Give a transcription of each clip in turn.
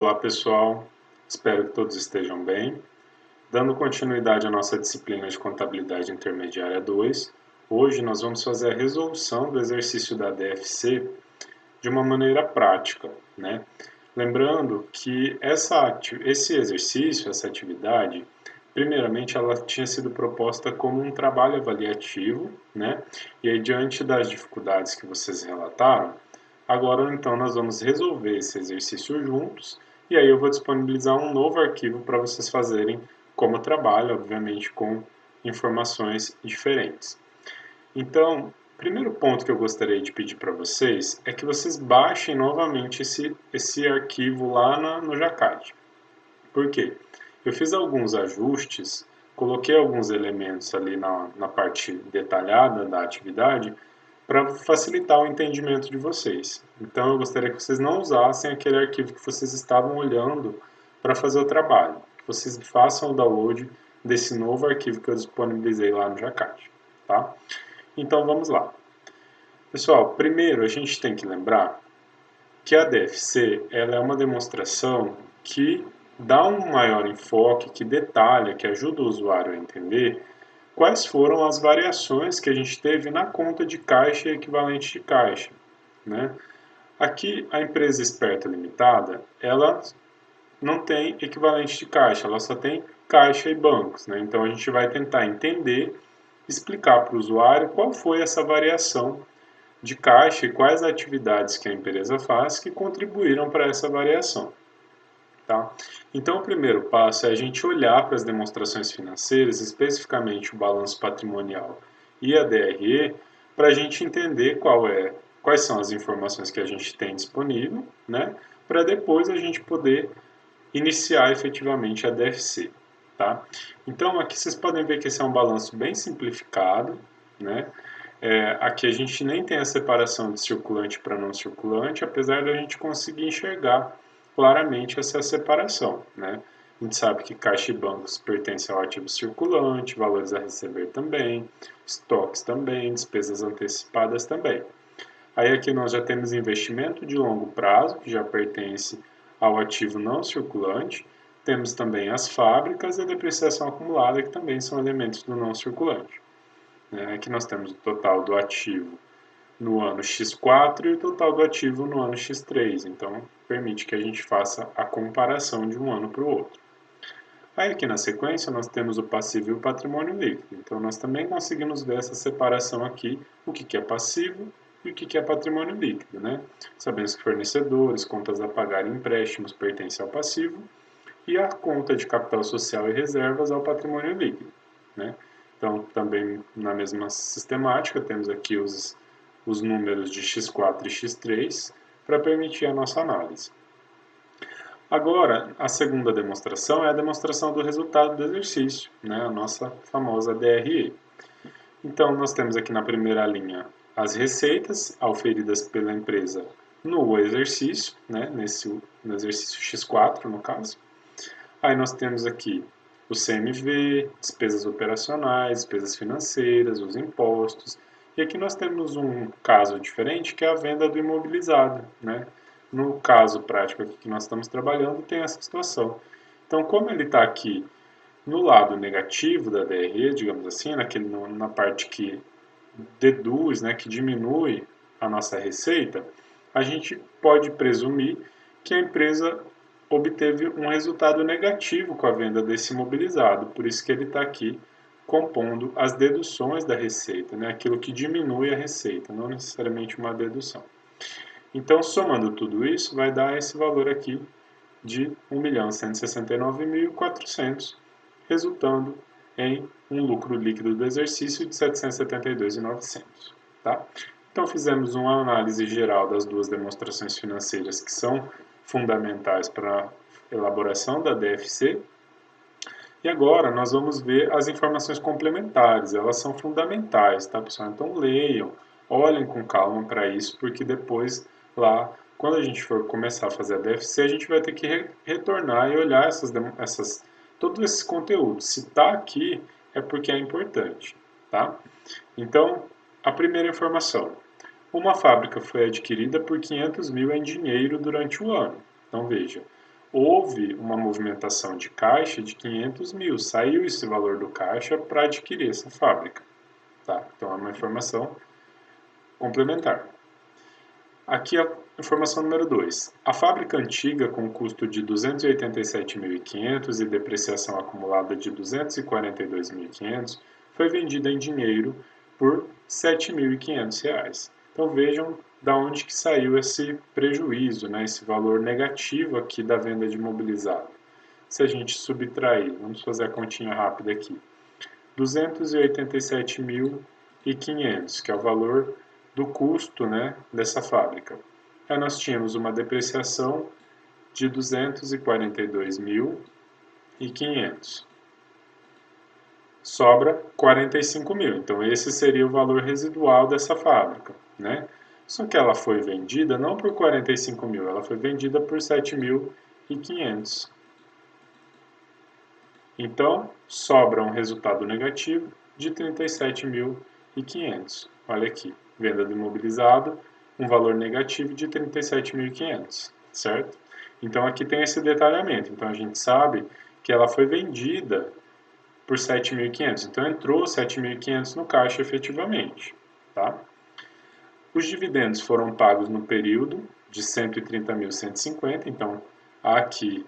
Olá pessoal, espero que todos estejam bem. Dando continuidade à nossa disciplina de Contabilidade Intermediária 2, hoje nós vamos fazer a resolução do exercício da DFC de uma maneira prática, né? Lembrando que esse exercício, essa atividade, primeiramente ela tinha sido proposta como um trabalho avaliativo, né? E aí, diante das dificuldades que vocês relataram, agora então nós vamos resolver esse exercício juntos e aí eu vou disponibilizar um novo arquivo para vocês fazerem como trabalho, obviamente com informações diferentes. Então, o primeiro ponto que eu gostaria de pedir para vocês é que vocês baixem novamente esse arquivo lá no Jacad. Por quê? Eu fiz alguns ajustes, coloquei alguns elementos ali na parte detalhada da atividade para facilitar o entendimento de vocês. Então eu gostaria que vocês não usassem aquele arquivo que vocês estavam olhando para fazer o trabalho. Que vocês façam o download desse novo arquivo que eu disponibilizei lá no Jacad. Tá? Então vamos lá. Pessoal, primeiro a gente tem que lembrar que a DFC ela é uma demonstração que dá um maior enfoque, que detalha, que ajuda o usuário a entender quais foram as variações que a gente teve na conta de caixa e equivalente de caixa, né? Aqui a empresa Esperta Limitada, ela não tem equivalente de caixa, ela só tem caixa e bancos, né? Então a gente vai tentar entender, explicar para o usuário qual foi essa variação de caixa e quais atividades que a empresa faz que contribuíram para essa variação. Tá? Então, o primeiro passo é a gente olhar para as demonstrações financeiras, especificamente o balanço patrimonial e a DRE, para a gente entender quais são as informações que a gente tem disponível, né? Para depois a gente poder iniciar efetivamente a DFC. Tá? Então, aqui vocês podem ver que esse é um balanço bem simplificado, né? Aqui a gente nem tem a separação de circulante para não circulante, apesar de a gente conseguir enxergar claramente essa separação, né? A gente sabe que caixa e bancos pertencem ao ativo circulante, valores a receber também, estoques também, despesas antecipadas também. Aí aqui nós já temos investimento de longo prazo, que já pertence ao ativo não circulante. Temos também as fábricas e a depreciação acumulada, que também são elementos do não circulante. Aqui nós temos o total do ativo no ano X4 e o total do ativo no ano X3. Então, permite que a gente faça a comparação de um ano para o outro. Aí aqui na sequência nós temos o passivo e o patrimônio líquido. Então nós também conseguimos ver essa separação aqui, o que é passivo e o que é patrimônio líquido, né? Sabemos que fornecedores, contas a pagar e empréstimos pertencem ao passivo e a conta de capital social e reservas ao patrimônio líquido, né? Então também na mesma sistemática temos aqui os números de x4 e x3 para permitir a nossa análise. Agora, a segunda demonstração é a demonstração do resultado do exercício, né? A nossa famosa DRE. Então, nós temos aqui na primeira linha as receitas auferidas pela empresa no exercício, né? No exercício X4, no caso. Aí nós temos aqui o CMV, despesas operacionais, despesas financeiras, os impostos. E aqui nós temos um caso diferente, que é a venda do imobilizado, né? No caso prático aqui que nós estamos trabalhando, tem essa situação. Então, como ele está aqui no lado negativo da DRE, digamos assim, na parte que deduz, né, que diminui a nossa receita, a gente pode presumir que a empresa obteve um resultado negativo com a venda desse imobilizado, por isso que ele está aqui compondo as deduções da receita, né, aquilo que diminui a receita, não necessariamente uma dedução. Então, somando tudo isso, vai dar esse valor aqui de 1.169.400, resultando em um lucro líquido do exercício de 772.900. Tá? Então, fizemos uma análise geral das duas demonstrações financeiras que são fundamentais para a elaboração da DFC. E agora nós vamos ver as informações complementares, elas são fundamentais, tá, pessoal? Então leiam, olhem com calma para isso, porque depois lá, quando a gente for começar a fazer a DFC, a gente vai ter que retornar e olhar todo esse conteúdo. Se está aqui, é porque é importante, tá? Então, a primeira informação. Uma fábrica foi adquirida por 500 mil em dinheiro durante o ano. Então, veja, houve uma movimentação de caixa de 500 mil, saiu esse valor do caixa para adquirir essa fábrica. Tá? Então é uma informação complementar. Aqui a informação número 2. A fábrica antiga, com custo de 287.500 e depreciação acumulada de 242.500, foi vendida em dinheiro por R$ 7.500. Então vejam da onde que saiu esse prejuízo, né, esse valor negativo aqui da venda de imobilizado. Se a gente subtrair, vamos fazer a continha rápida aqui, 287.500, que é o valor do custo, né, dessa fábrica. Aí nós tínhamos uma depreciação de 242.500. Sobra 45 mil. Então esse seria o valor residual dessa fábrica, né? Só que ela foi vendida não por 45 mil, ela foi vendida por 7.500. Então sobra um resultado negativo de 37.500. Olha aqui, venda do imobilizado, um valor negativo de 37.500, certo? Então aqui tem esse detalhamento. Então a gente sabe que ela foi vendida por 7.500. Então entrou 7.500 no caixa efetivamente, tá? Os dividendos foram pagos no período de 130.150. Então há aqui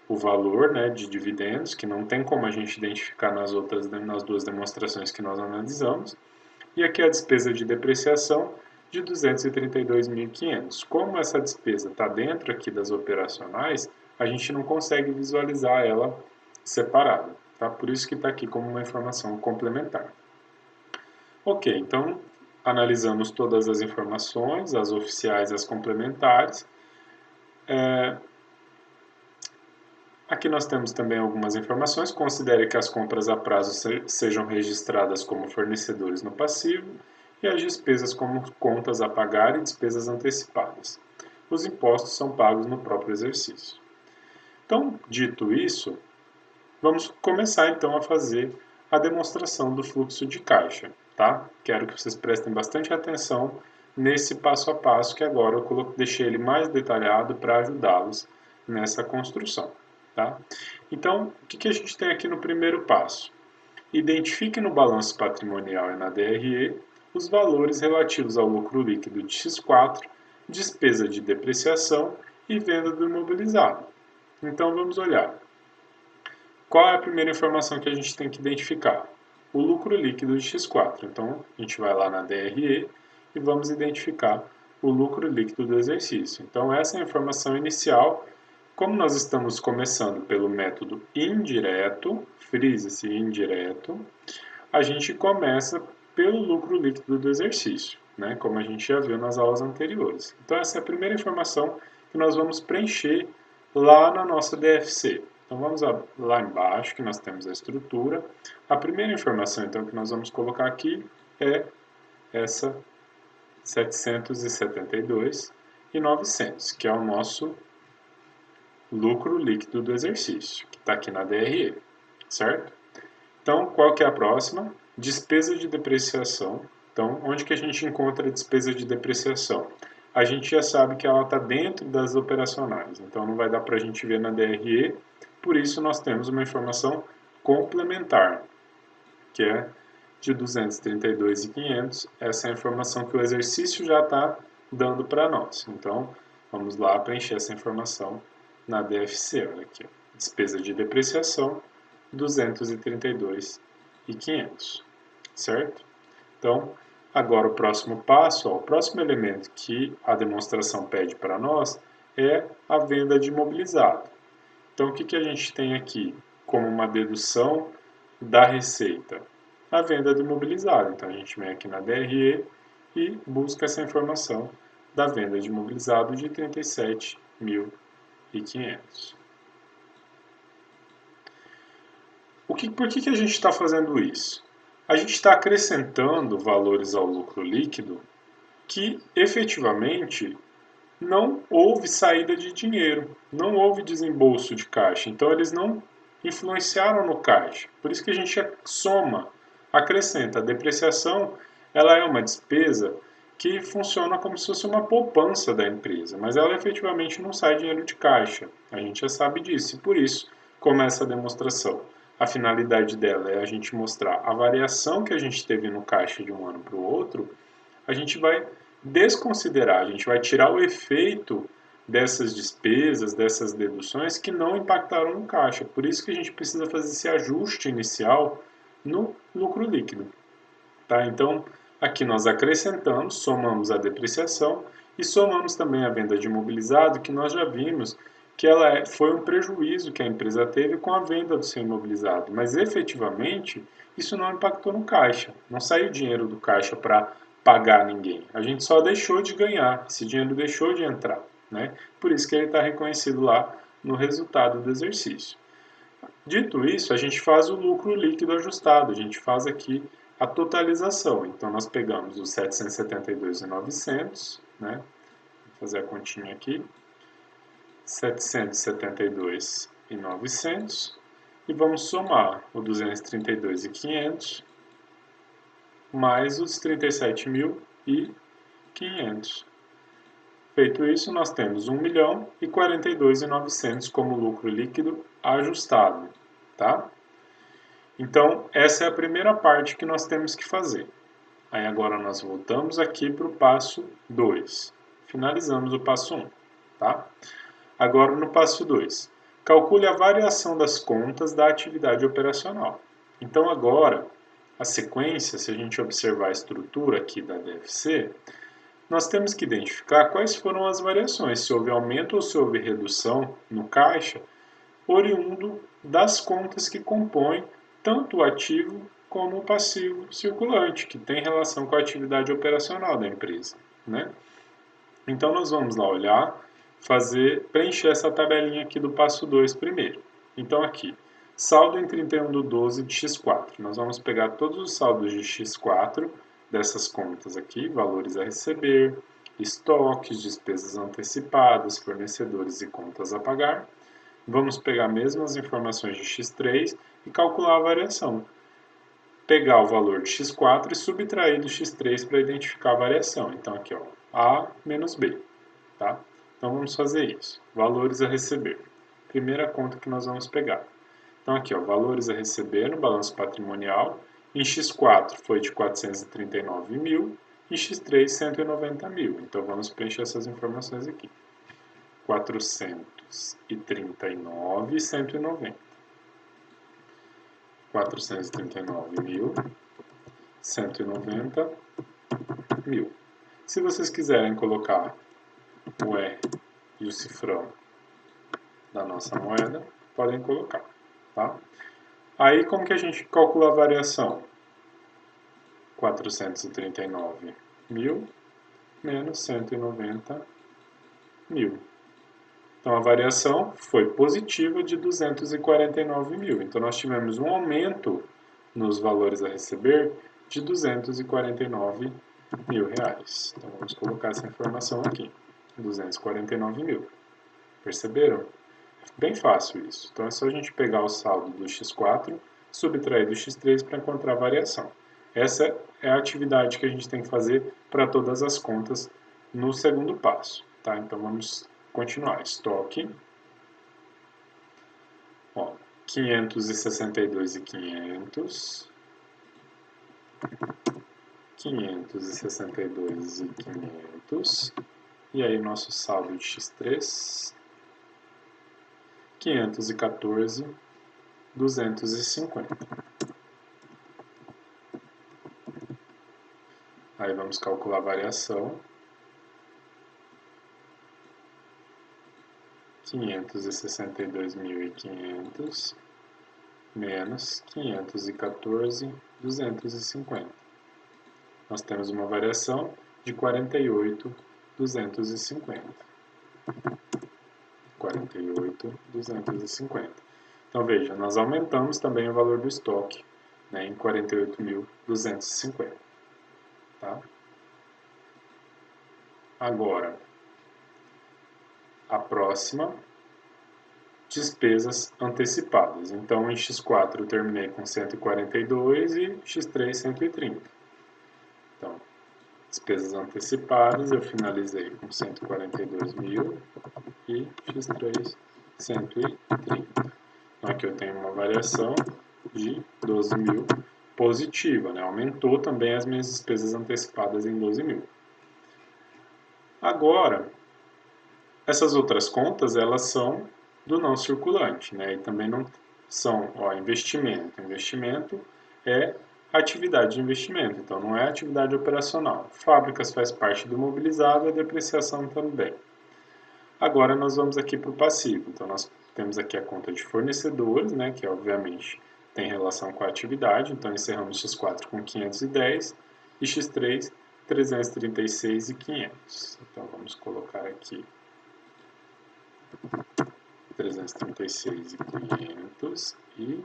o valor, né, de dividendos, que não tem como a gente identificar nas duas demonstrações que nós analisamos. E aqui a despesa de depreciação de 232.500. Como essa despesa está dentro aqui das operacionais, a gente não consegue visualizar ela separada. Tá? Por isso que está aqui como uma informação complementar. Ok, então analisamos todas as informações, as oficiais e as complementares. Aqui nós temos também algumas informações. Considere que as compras a prazo sejam registradas como fornecedores no passivo e as despesas como contas a pagar e despesas antecipadas. Os impostos são pagos no próprio exercício. Então, dito isso, vamos começar então a fazer a demonstração do fluxo de caixa, tá? Quero que vocês prestem bastante atenção nesse passo a passo que agora eu deixei ele mais detalhado para ajudá-los nessa construção, tá? Então, o que a gente tem aqui no primeiro passo? Identifique no balanço patrimonial e na DRE os valores relativos ao lucro líquido de X4, despesa de depreciação e venda do imobilizado. Então vamos olhar. Qual é a primeira informação que a gente tem que identificar? O lucro líquido de X4. Então, a gente vai lá na DRE e vamos identificar o lucro líquido do exercício. Então, essa é a informação inicial. Como nós estamos começando pelo método indireto, frise-se indireto, a gente começa pelo lucro líquido do exercício, né? Como a gente já viu nas aulas anteriores. Então, essa é a primeira informação que nós vamos preencher lá na nossa DFC. Então vamos lá embaixo, que nós temos a estrutura. A primeira informação então que nós vamos colocar aqui é essa 772.900, que é o nosso lucro líquido do exercício, que está aqui na DRE, certo? Então, qual que é a próxima? Despesa de depreciação. Então, onde que a gente encontra a despesa de depreciação? A gente já sabe que ela está dentro das operacionais, então não vai dar para a gente ver na DRE, por isso nós temos uma informação complementar, que é de 232.500, essa é a informação que o exercício já está dando para nós. Então, vamos lá preencher essa informação na DFC, olha aqui, despesa de depreciação, 232.500, certo? Então, agora o próximo passo, o próximo elemento que a demonstração pede para nós é a venda de imobilizado. Então, o que a gente tem aqui como uma dedução da receita? A venda do imobilizado. Então, a gente vem aqui na DRE e busca essa informação da venda de imobilizado de 37.500. Por que a gente está fazendo isso? A gente está acrescentando valores ao lucro líquido que efetivamente não houve saída de dinheiro, não houve desembolso de caixa, então eles não influenciaram no caixa. Por isso que a gente soma, acrescenta. A depreciação, ela é uma despesa que funciona como se fosse uma poupança da empresa, mas ela efetivamente não sai dinheiro de caixa. A gente já sabe disso, e por isso começa a demonstração. A finalidade dela é a gente mostrar a variação que a gente teve no caixa de um ano para o outro. A gente vai desconsiderar, a gente vai tirar o efeito dessas despesas, dessas deduções que não impactaram no caixa. Por isso que a gente precisa fazer esse ajuste inicial no lucro líquido. Tá? Então, aqui nós acrescentamos, somamos a depreciação e somamos também a venda de imobilizado, que nós já vimos que foi um prejuízo que a empresa teve com a venda do seu imobilizado, mas efetivamente isso não impactou no caixa, não saiu dinheiro do caixa para pagar ninguém, a gente só deixou de ganhar, esse dinheiro deixou de entrar, né? Por isso que ele está reconhecido lá no resultado do exercício. Dito isso, a gente faz o lucro líquido ajustado, a gente faz aqui a totalização. Então, nós pegamos os 772.900, né? Vou fazer a continha aqui. 772.900 e vamos somar o 232.500 mais os 37.500. Feito isso, nós temos 1.042.900 como lucro líquido ajustado, tá? Então, essa é a primeira parte que nós temos que fazer. Aí agora nós voltamos aqui para o passo 2. Finalizamos o passo 1, tá? Agora no passo 2. Calcule a variação das contas da atividade operacional. Então agora, a sequência, se a gente observar a estrutura aqui da DFC, nós temos que identificar quais foram as variações, se houve aumento ou se houve redução no caixa, oriundo das contas que compõem tanto o ativo como o passivo circulante, que tem relação com a atividade operacional da empresa, né? Então nós vamos lá olhar, preencher essa tabelinha aqui do passo 2 primeiro. Então aqui, saldo em 31/12 de X4. Nós vamos pegar todos os saldos de X4 dessas contas aqui, valores a receber, estoques, despesas antecipadas, fornecedores e contas a pagar. Vamos pegar mesmo as informações de X3 e calcular a variação. Pegar o valor de X4 e subtrair do X3 para identificar a variação. Então aqui, ó, A menos B. Tá? Então vamos fazer isso. Valores a receber. Primeira conta que nós vamos pegar. Então aqui, ó, valores a receber no balanço patrimonial. Em X4 foi de 439 mil, em X3 190 mil. Então vamos preencher essas informações aqui. 439 e 190. 439 mil, 190 mil. Se vocês quiserem colocar o R e o cifrão da nossa moeda, podem colocar, tá? Aí, como que a gente calcula a variação? 439 mil menos 190 mil. Então, a variação foi positiva de 249 mil. Então, nós tivemos um aumento nos valores a receber de 249 mil reais. Então, vamos colocar essa informação aqui. 249 mil. Perceberam? Bem fácil isso. Então, é só a gente pegar o saldo do X4, subtrair do X3 para encontrar a variação. Essa é a atividade que a gente tem que fazer para todas as contas no segundo passo. Tá? Então, vamos continuar. Estoque. Ó, 562.500. 562.500. E aí, nosso saldo de X3. 514.250. Aí vamos calcular a variação. 562.500 menos 514.250. Nós temos uma variação de 48.250. 48.250. Então veja, nós aumentamos também o valor do estoque, né, em 48.250. Tá? Agora, a próxima, despesas antecipadas. Então, em X4 eu terminei com 142 e X3 130. Então, despesas antecipadas, eu finalizei com 142 mil e X3, 130. Então aqui eu tenho uma variação de 12 mil positiva, né? Aumentou também as minhas despesas antecipadas em 12 mil. Agora, essas outras contas, elas são do não circulante, né? E também não são, investimento. Investimento é atividade de investimento, então não é atividade operacional. Fábricas faz parte do mobilizado, a depreciação também. Agora nós vamos aqui para o passivo. Então nós temos aqui a conta de fornecedores, né, que obviamente tem relação com a atividade. Então encerramos X4 com 510 e X3 336 e 500. Então vamos colocar aqui 336 e 500 e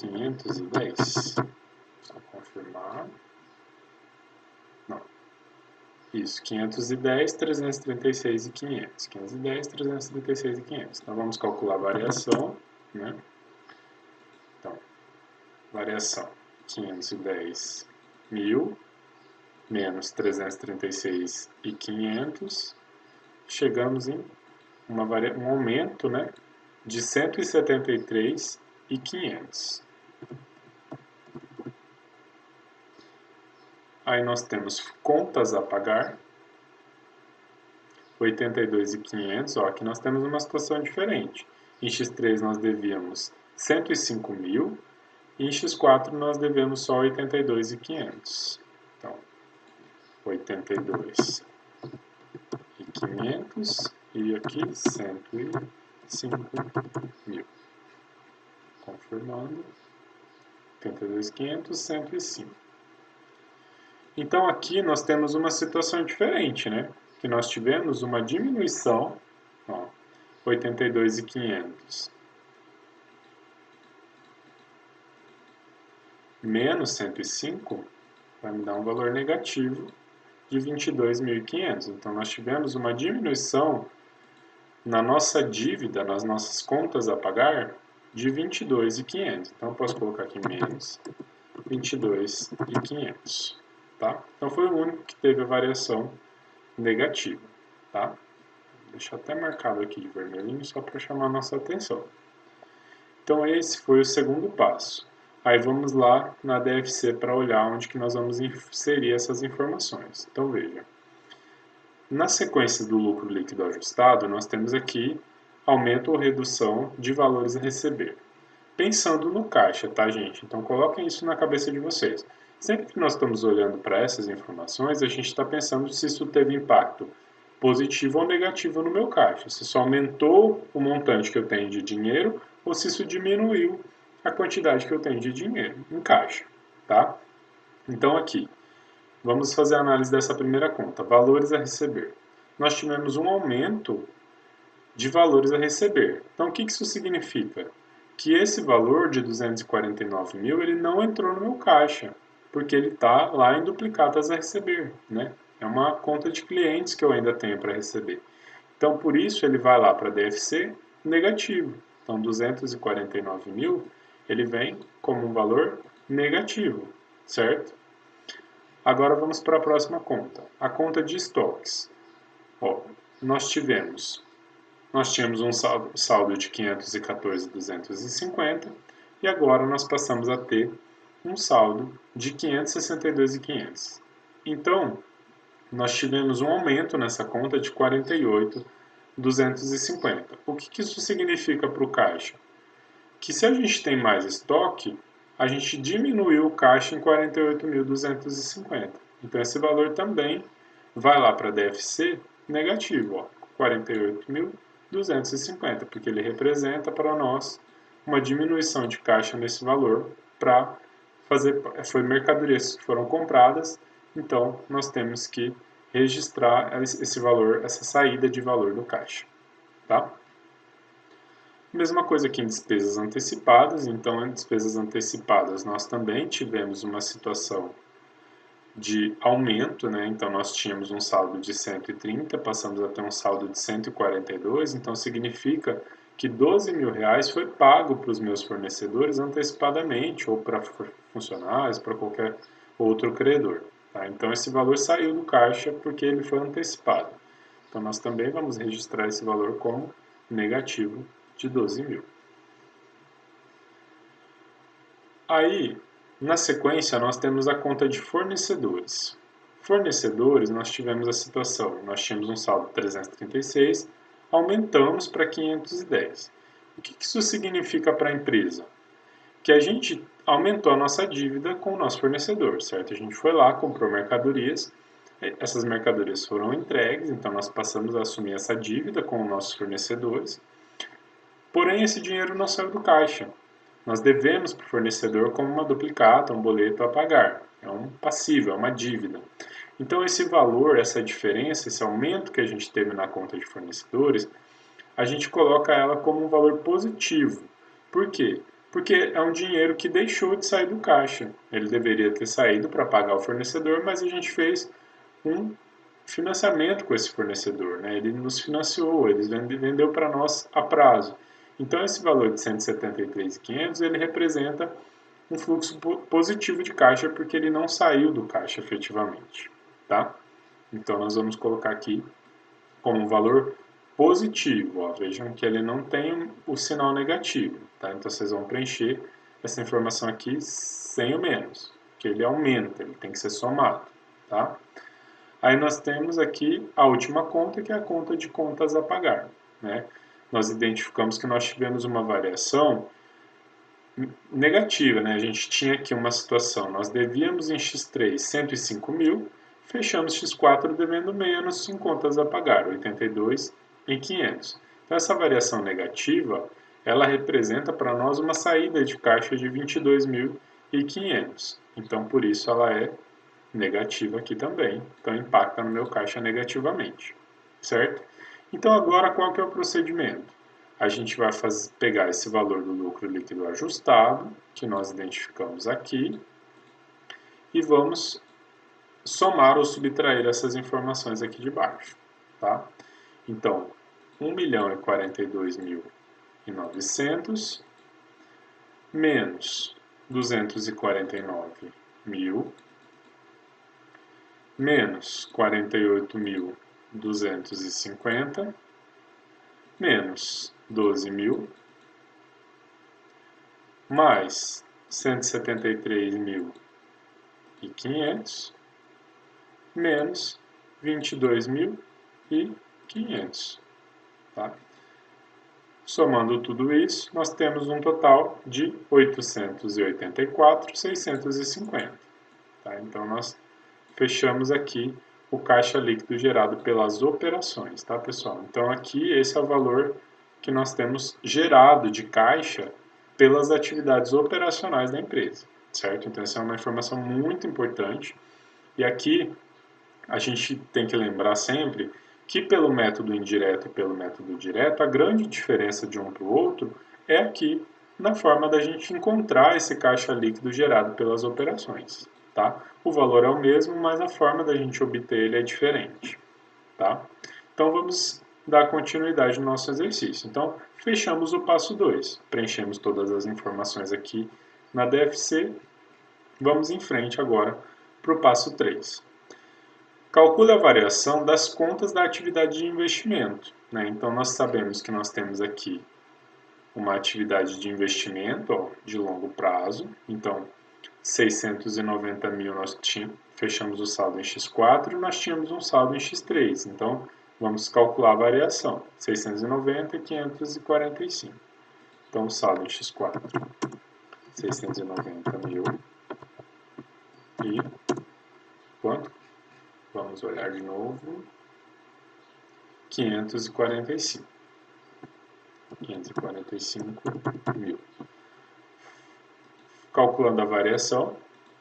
510. Só confirmar. Não. Isso, 510, 336 e 500. 510, 336 e 500. Então vamos calcular a variação, né? Então, variação 510 mil menos 336 e 500. Chegamos em um aumento, né, de 173 e 500. Aí nós temos contas a pagar, 82 e 500, ó, aqui nós temos uma situação diferente. Em X3 nós devíamos 105 mil, e em X4 nós devemos só 82 e 500. Então, 82 e 500 e aqui 105 mil. Confirmando, 82 e 500, 105. Então aqui nós temos uma situação diferente, né? Que nós tivemos uma diminuição, ó, 82 e 500 menos 105 vai me dar um valor negativo de 22.500. Então nós tivemos uma diminuição na nossa dívida, nas nossas contas a pagar, de 22.500. Então eu posso colocar aqui menos 22.500. Tá? Então foi o único que teve a variação negativa. Tá? Deixa até marcado aqui de vermelhinho só para chamar a nossa atenção. Então esse foi o segundo passo. Aí vamos lá na DFC para olhar onde que nós vamos inserir essas informações. Então veja, na sequência do lucro líquido ajustado, nós temos aqui aumento ou redução de valores a receber. Pensando no caixa, tá, gente? Então coloquem isso na cabeça de vocês. Sempre que nós estamos olhando para essas informações, a gente está pensando se isso teve impacto positivo ou negativo no meu caixa. Se isso aumentou o montante que eu tenho de dinheiro ou se isso diminuiu a quantidade que eu tenho de dinheiro em caixa, tá? Então aqui, vamos fazer a análise dessa primeira conta, valores a receber. Nós tivemos um aumento de valores a receber. Então o que isso significa? Que esse valor de 249 mil ele não entrou no meu caixa, porque ele está lá em duplicadas a receber, né? É uma conta de clientes que eu ainda tenho para receber. Então, por isso, ele vai lá para DFC negativo. Então, 249 mil, ele vem como um valor negativo, certo? Agora, vamos para a próxima conta, a conta de estoques. Ó, nós tínhamos um saldo de 514.250 e agora nós passamos a ter um saldo de 562.500. Então, nós tivemos um aumento nessa conta de 48.250. O que isso significa para o caixa? Que se a gente tem mais estoque, a gente diminuiu o caixa em 48.250. Então esse valor também vai lá para DFC negativo, ó, 48.250, porque ele representa para nós uma diminuição de caixa nesse valor para fazer, foi mercadorias que foram compradas, então nós temos que registrar esse valor, essa saída de valor do caixa, tá? Mesma coisa aqui em despesas antecipadas, então em despesas antecipadas nós também tivemos uma situação de aumento, né? Então nós tínhamos um saldo de 130, passamos a ter um saldo de 142, então significa que 12 mil reais foi pago para os meus fornecedores antecipadamente, ou para funcionários, para qualquer outro credor. Tá? Então, esse valor saiu do caixa porque ele foi antecipado. Então, nós também vamos registrar esse valor como negativo de 12 mil. Aí, na sequência, nós temos a conta de fornecedores. Fornecedores, nós tivemos a situação, nós tínhamos um saldo de 336, aumentamos para 510. O que isso significa para a empresa? Que a gente aumentou a nossa dívida com o nosso fornecedor, certo? A gente foi lá, comprou mercadorias, essas mercadorias foram entregues, então nós passamos a assumir essa dívida com os nossos fornecedores, porém esse dinheiro não saiu do caixa. Nós devemos para o fornecedor como uma duplicata, um boleto a pagar. É um passivo, é uma dívida. Então esse valor, essa diferença, esse aumento que a gente teve na conta de fornecedores, a gente coloca ela como um valor positivo. Por quê? Porque é um dinheiro que deixou de sair do caixa. Ele deveria ter saído para pagar o fornecedor, mas a gente fez um financiamento com esse fornecedor, né? Ele nos financiou, ele vendeu para nós a prazo. Então esse valor de 173.500 ele representa um fluxo positivo de caixa porque ele não saiu do caixa efetivamente, tá? Então nós vamos colocar aqui como um valor positivo, ó. Vejam que ele não tem o sinal negativo, tá? Então vocês vão preencher essa informação aqui sem o menos, que ele aumenta, ele tem que ser somado, tá? Aí nós temos aqui a última conta, que é a conta de contas a pagar, né? Nós identificamos que nós tivemos uma variação negativa, né? A gente tinha aqui uma situação, nós devíamos em X3 105 mil, fechamos X4 devendo menos em contas a pagar, 82 em 500. Então essa variação negativa, ela representa para nós uma saída de caixa de 22.500. Então por isso ela é negativa aqui também, então impacta no meu caixa negativamente, certo? Então agora qual que é o procedimento? A gente vai pegar esse valor do lucro líquido ajustado, que nós identificamos aqui, e vamos somar ou subtrair essas informações aqui de baixo, tá? Então, 1.042.900 menos 249.000 menos 48.250 menos 12.000 mais 173.500 menos 22.500, tá? Somando tudo isso, nós temos um total de 884.650, tá? Então nós fechamos aqui o caixa líquido gerado pelas operações, tá, pessoal? Então aqui esse é o valor que nós temos gerado de caixa pelas atividades operacionais da empresa, certo? Então essa é uma informação muito importante. E aqui a gente tem que lembrar sempre que pelo método indireto e pelo método direto, a grande diferença de um para o outro é aqui na forma da gente encontrar esse caixa líquido gerado pelas operações, tá? O valor é o mesmo, mas a forma da gente obter ele é diferente, tá? Então vamos dar continuidade no nosso exercício. Então, fechamos o passo 2, preenchemos todas as informações aqui na DFC, vamos em frente agora para o passo 3. Calcule a variação das contas da atividade de investimento, né? Então, nós sabemos que nós temos aqui uma atividade de investimento, ó, de longo prazo. Então, 690.000 nós fechamos o saldo em X4 e nós tínhamos um saldo em X3. Então, vamos calcular a variação, 690 e 545. Então, o saldo em X4, 690.000 e quanto? Vamos olhar de novo. 545. 545.000. Calculando a variação,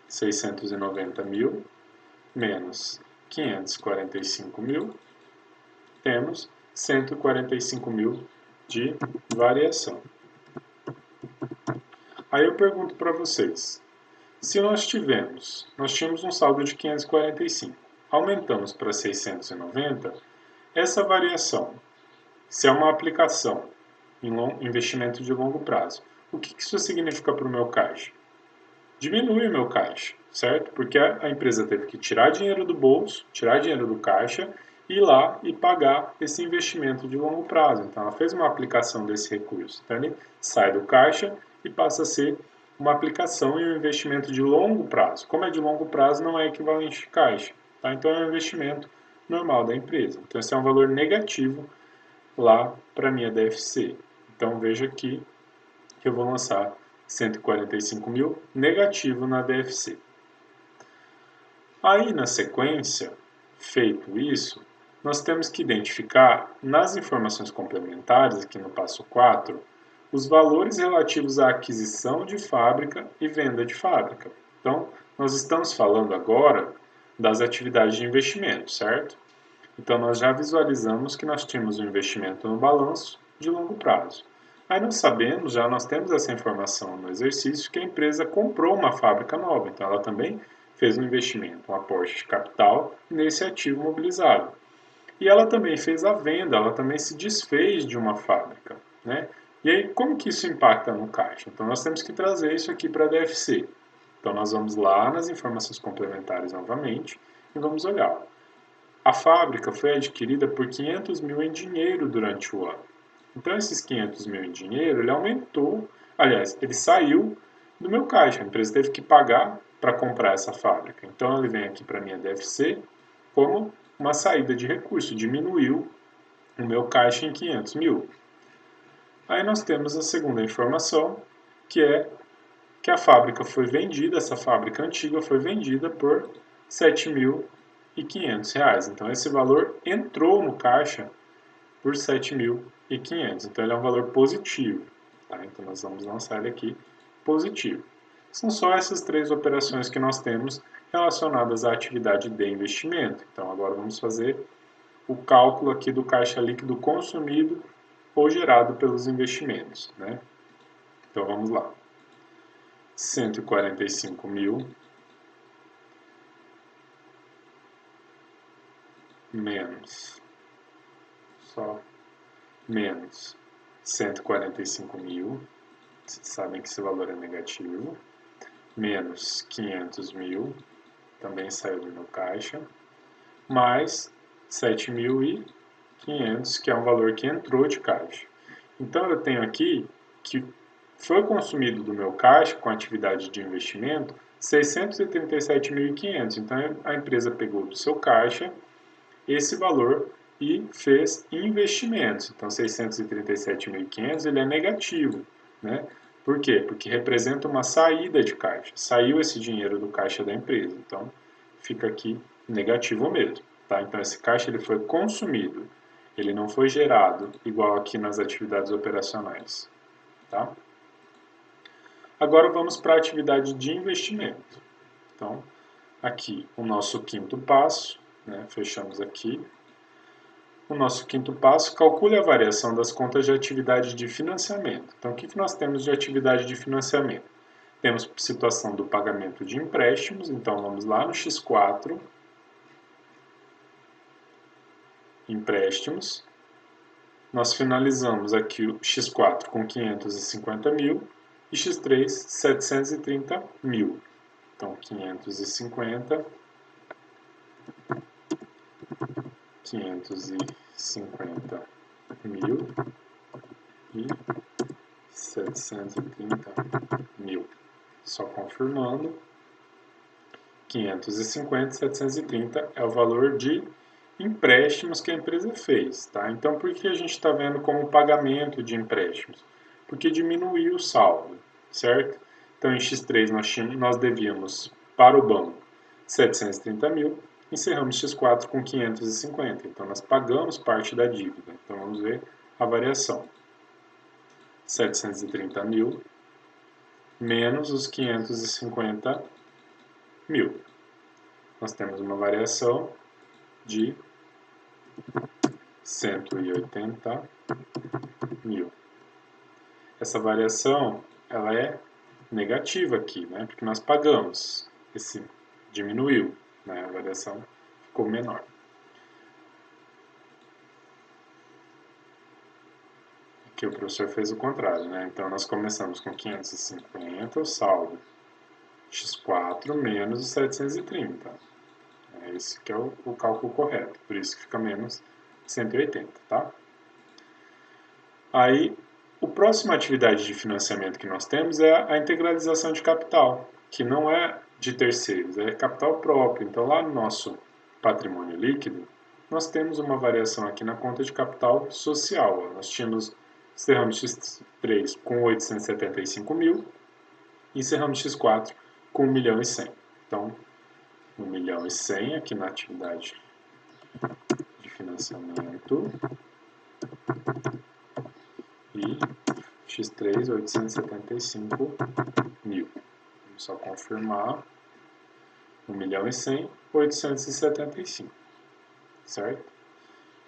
690.000 menos 545.000, temos 145.000 de variação. Aí eu pergunto para vocês, se nós tínhamos um saldo de 545, aumentamos para 690, essa variação, se é uma aplicação em investimento de longo prazo, o que isso significa para o meu caixa? diminui o meu caixa, certo? Porque a empresa teve que tirar dinheiro do bolso, tirar dinheiro do caixa, ir lá e pagar esse investimento de longo prazo. Então, ela fez uma aplicação desse recurso. Então, ele sai do caixa e passa a ser uma aplicação e um investimento de longo prazo. Como é de longo prazo, não é equivalente de caixa. Tá? Então, é um investimento normal da empresa. Então, esse é um valor negativo lá para a minha DFC. Então, veja aqui que eu vou lançar 145 mil negativo na DFC. Aí, na sequência, feito isso, nós temos que identificar nas informações complementares, aqui no passo 4, os valores relativos à aquisição de fábrica e venda de fábrica. Então, nós estamos falando agora das atividades de investimento, certo? Então, nós já visualizamos que nós tínhamos um investimento no balanço de longo prazo. Aí nós sabemos, já nós temos essa informação no exercício, que a empresa comprou uma fábrica nova. Então, ela também fez um investimento, um aporte de capital nesse ativo mobilizado. E ela também fez a venda, ela também se desfez de uma fábrica, né? E aí, como que isso impacta no caixa? Então, nós temos que trazer isso aqui para a DFC. Então, nós vamos lá nas informações complementares novamente e vamos olhar. A fábrica foi adquirida por 500 mil em dinheiro durante o ano. Então, esses 500 mil em dinheiro, ele aumentou, aliás, ele saiu do meu caixa. A empresa teve que pagar para comprar essa fábrica. Então, ele vem aqui para a minha DFC como uma saída de recurso, diminuiu o meu caixa em 500 mil. Aí nós temos a segunda informação, que é que a fábrica foi vendida, essa fábrica antiga foi vendida por R$ 7.500. Então, esse valor entrou no caixa por 7.500. Então, ele é um valor positivo. Tá? Então, nós vamos lançar ele aqui positivo. São só essas três operações que nós temos relacionadas à atividade de investimento. Então, agora vamos fazer o cálculo aqui do caixa líquido consumido ou gerado pelos investimentos. Né? Então, vamos lá. 145 mil menos, só menos 145 mil, vocês sabem que esse valor é negativo, menos 500 mil, também saiu do meu caixa, mais 7.500, que é um valor que entrou de caixa. Então eu tenho aqui que foi consumido do meu caixa com atividade de investimento 637.500. Então a empresa pegou do seu caixa esse valor e fez investimentos. Então, 637.500 ele é negativo, né? Por quê? Porque representa uma saída de caixa. Saiu esse dinheiro do caixa da empresa. Então, fica aqui negativo mesmo, tá? Então, esse caixa ele foi consumido. Ele não foi gerado igual aqui nas atividades operacionais, tá? Agora vamos para a atividade de investimento. Então, aqui o nosso quinto passo, né? Fechamos aqui. O nosso quinto passo, calcule a variação das contas de atividade de financiamento. Então, o que nós temos de atividade de financiamento? Temos situação do pagamento de empréstimos, então vamos lá no X4, empréstimos. Nós finalizamos aqui o X4 com 550 mil e X3 730 mil. Então, 550 mil e 730 mil. Só confirmando, 550, 730 é o valor de empréstimos que a empresa fez. Tá? Então, por que a gente está vendo como pagamento de empréstimos? Porque diminuiu o saldo, certo? Então, em X3 nós devíamos para o banco 730 mil, encerramos X4 com 550. Então, nós pagamos parte da dívida. Então, vamos ver a variação. 730 mil menos os 550 mil. Nós temos uma variação de 180 mil. Essa variação ela é negativa aqui, né? Porque nós pagamos, esse diminuiu, né? A variação ficou menor. Aqui o professor fez o contrário, né? Então nós começamos com 550, o saldo x4 menos os 730. Esse que é o cálculo correto, por isso que fica menos 180, tá? Aí, a próxima atividade de financiamento que nós temos é a integralização de capital, que não é de terceiros, é capital próprio. Então, lá no nosso patrimônio líquido, nós temos uma variação aqui na conta de capital social. Nós encerramos X3 com 875 mil e encerramos X4 com 1 milhão e 100. Então, 1 milhão e 100 aqui na atividade de financiamento e X3, 875 mil. Vamos só confirmar. 1 milhão e 100, 875. Certo?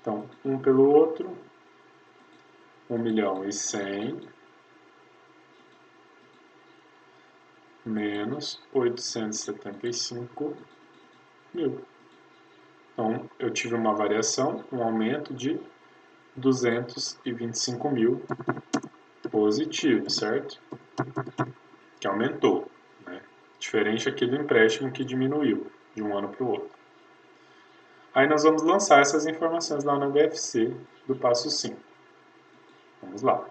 Então, um pelo outro. 1 milhão e 100 menos 875 mil. Então, eu tive uma variação, um aumento de 225 mil positivo, certo? Que aumentou, né? Diferente aqui do empréstimo que diminuiu de um ano para o outro. Aí nós vamos lançar essas informações lá na DFC do passo 5. Vamos lá.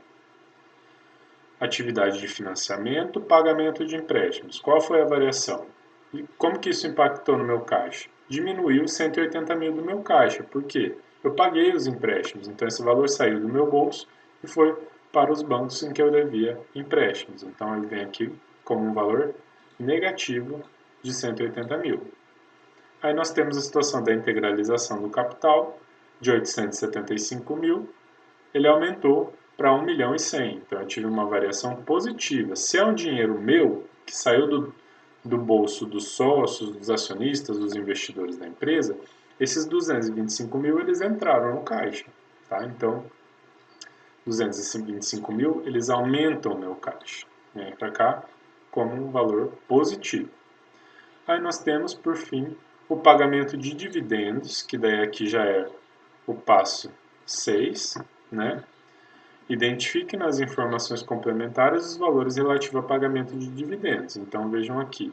Atividade de financiamento, pagamento de empréstimos. Qual foi a variação? E como que isso impactou no meu caixa? Diminuiu 180 mil do meu caixa. Por quê? Eu paguei os empréstimos, então esse valor saiu do meu bolso e foi para os bancos em que eu devia empréstimos. Então ele vem aqui como um valor negativo de 180 mil. Aí nós temos a situação da integralização do capital de 875 mil. Ele aumentou para 1 milhão e 100. Então eu tive uma variação positiva. Se é um dinheiro meu, que saiu do bolso dos sócios, dos acionistas, dos investidores da empresa, esses 225 mil eles entraram no caixa. Tá? Então, 225 mil eles aumentam o meu caixa. Vem para cá como um valor positivo. Aí nós temos, por fim, o pagamento de dividendos, que daí aqui já é o passo 6, né? Identifique nas informações complementares os valores relativos ao pagamento de dividendos. Então vejam aqui,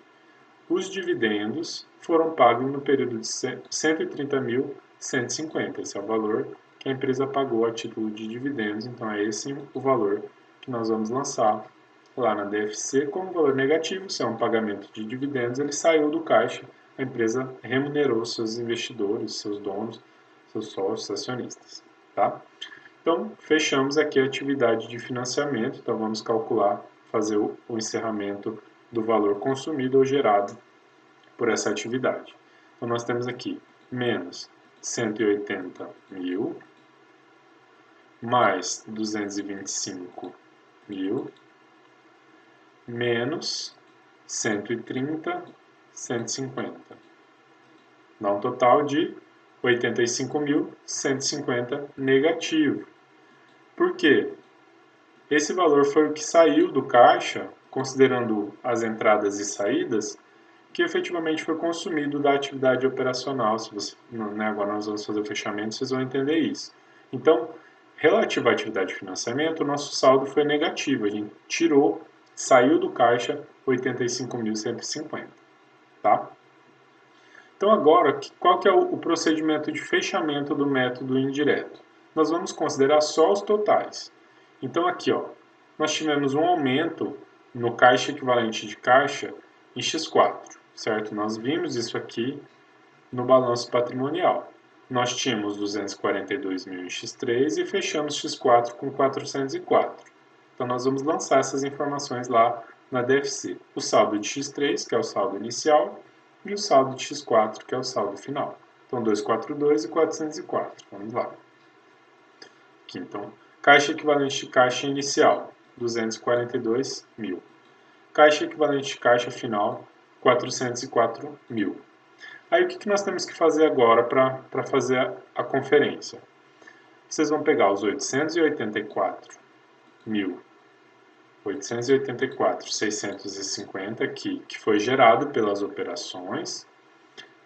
os dividendos foram pagos no período de 130.150. Esse é o valor que a empresa pagou a título de dividendos, então é esse o valor que nós vamos lançar lá na DFC como valor negativo. Se é um pagamento de dividendos, ele saiu do caixa, a empresa remunerou seus investidores, seus donos, seus sócios, acionistas. Tá? Então, fechamos aqui a atividade de financiamento. Então, vamos calcular, fazer o encerramento do valor consumido ou gerado por essa atividade. Então, nós temos aqui menos 180 mil, mais 225 mil, menos 130, 150. Dá um total de 85.150 negativo. Por quê? Esse valor foi o que saiu do caixa, considerando as entradas e saídas, que efetivamente foi consumido da atividade operacional. Se você, né, agora nós vamos fazer o fechamento, vocês vão entender isso. Então, relativo à atividade de financiamento, o nosso saldo foi negativo. A gente saiu do caixa 85.150. Tá? Então agora, qual que é o procedimento de fechamento do método indireto? Nós vamos considerar só os totais. Então aqui, ó, nós tivemos um aumento no caixa equivalente de caixa em X4, certo? Nós vimos isso aqui no balanço patrimonial. Nós tínhamos 242 mil em X3 e fechamos X4 com 404. Então nós vamos lançar essas informações lá na DFC. O saldo de X3, que é o saldo inicial, e o saldo de X4, que é o saldo final. Então 242 e 404. Vamos lá. Aqui então. Caixa equivalente de caixa inicial, 242 mil. Caixa equivalente de caixa final, 404 mil. Aí o que nós temos que fazer agora para fazer a conferência? Vocês vão pegar os 884.650 aqui, que foi gerado pelas operações.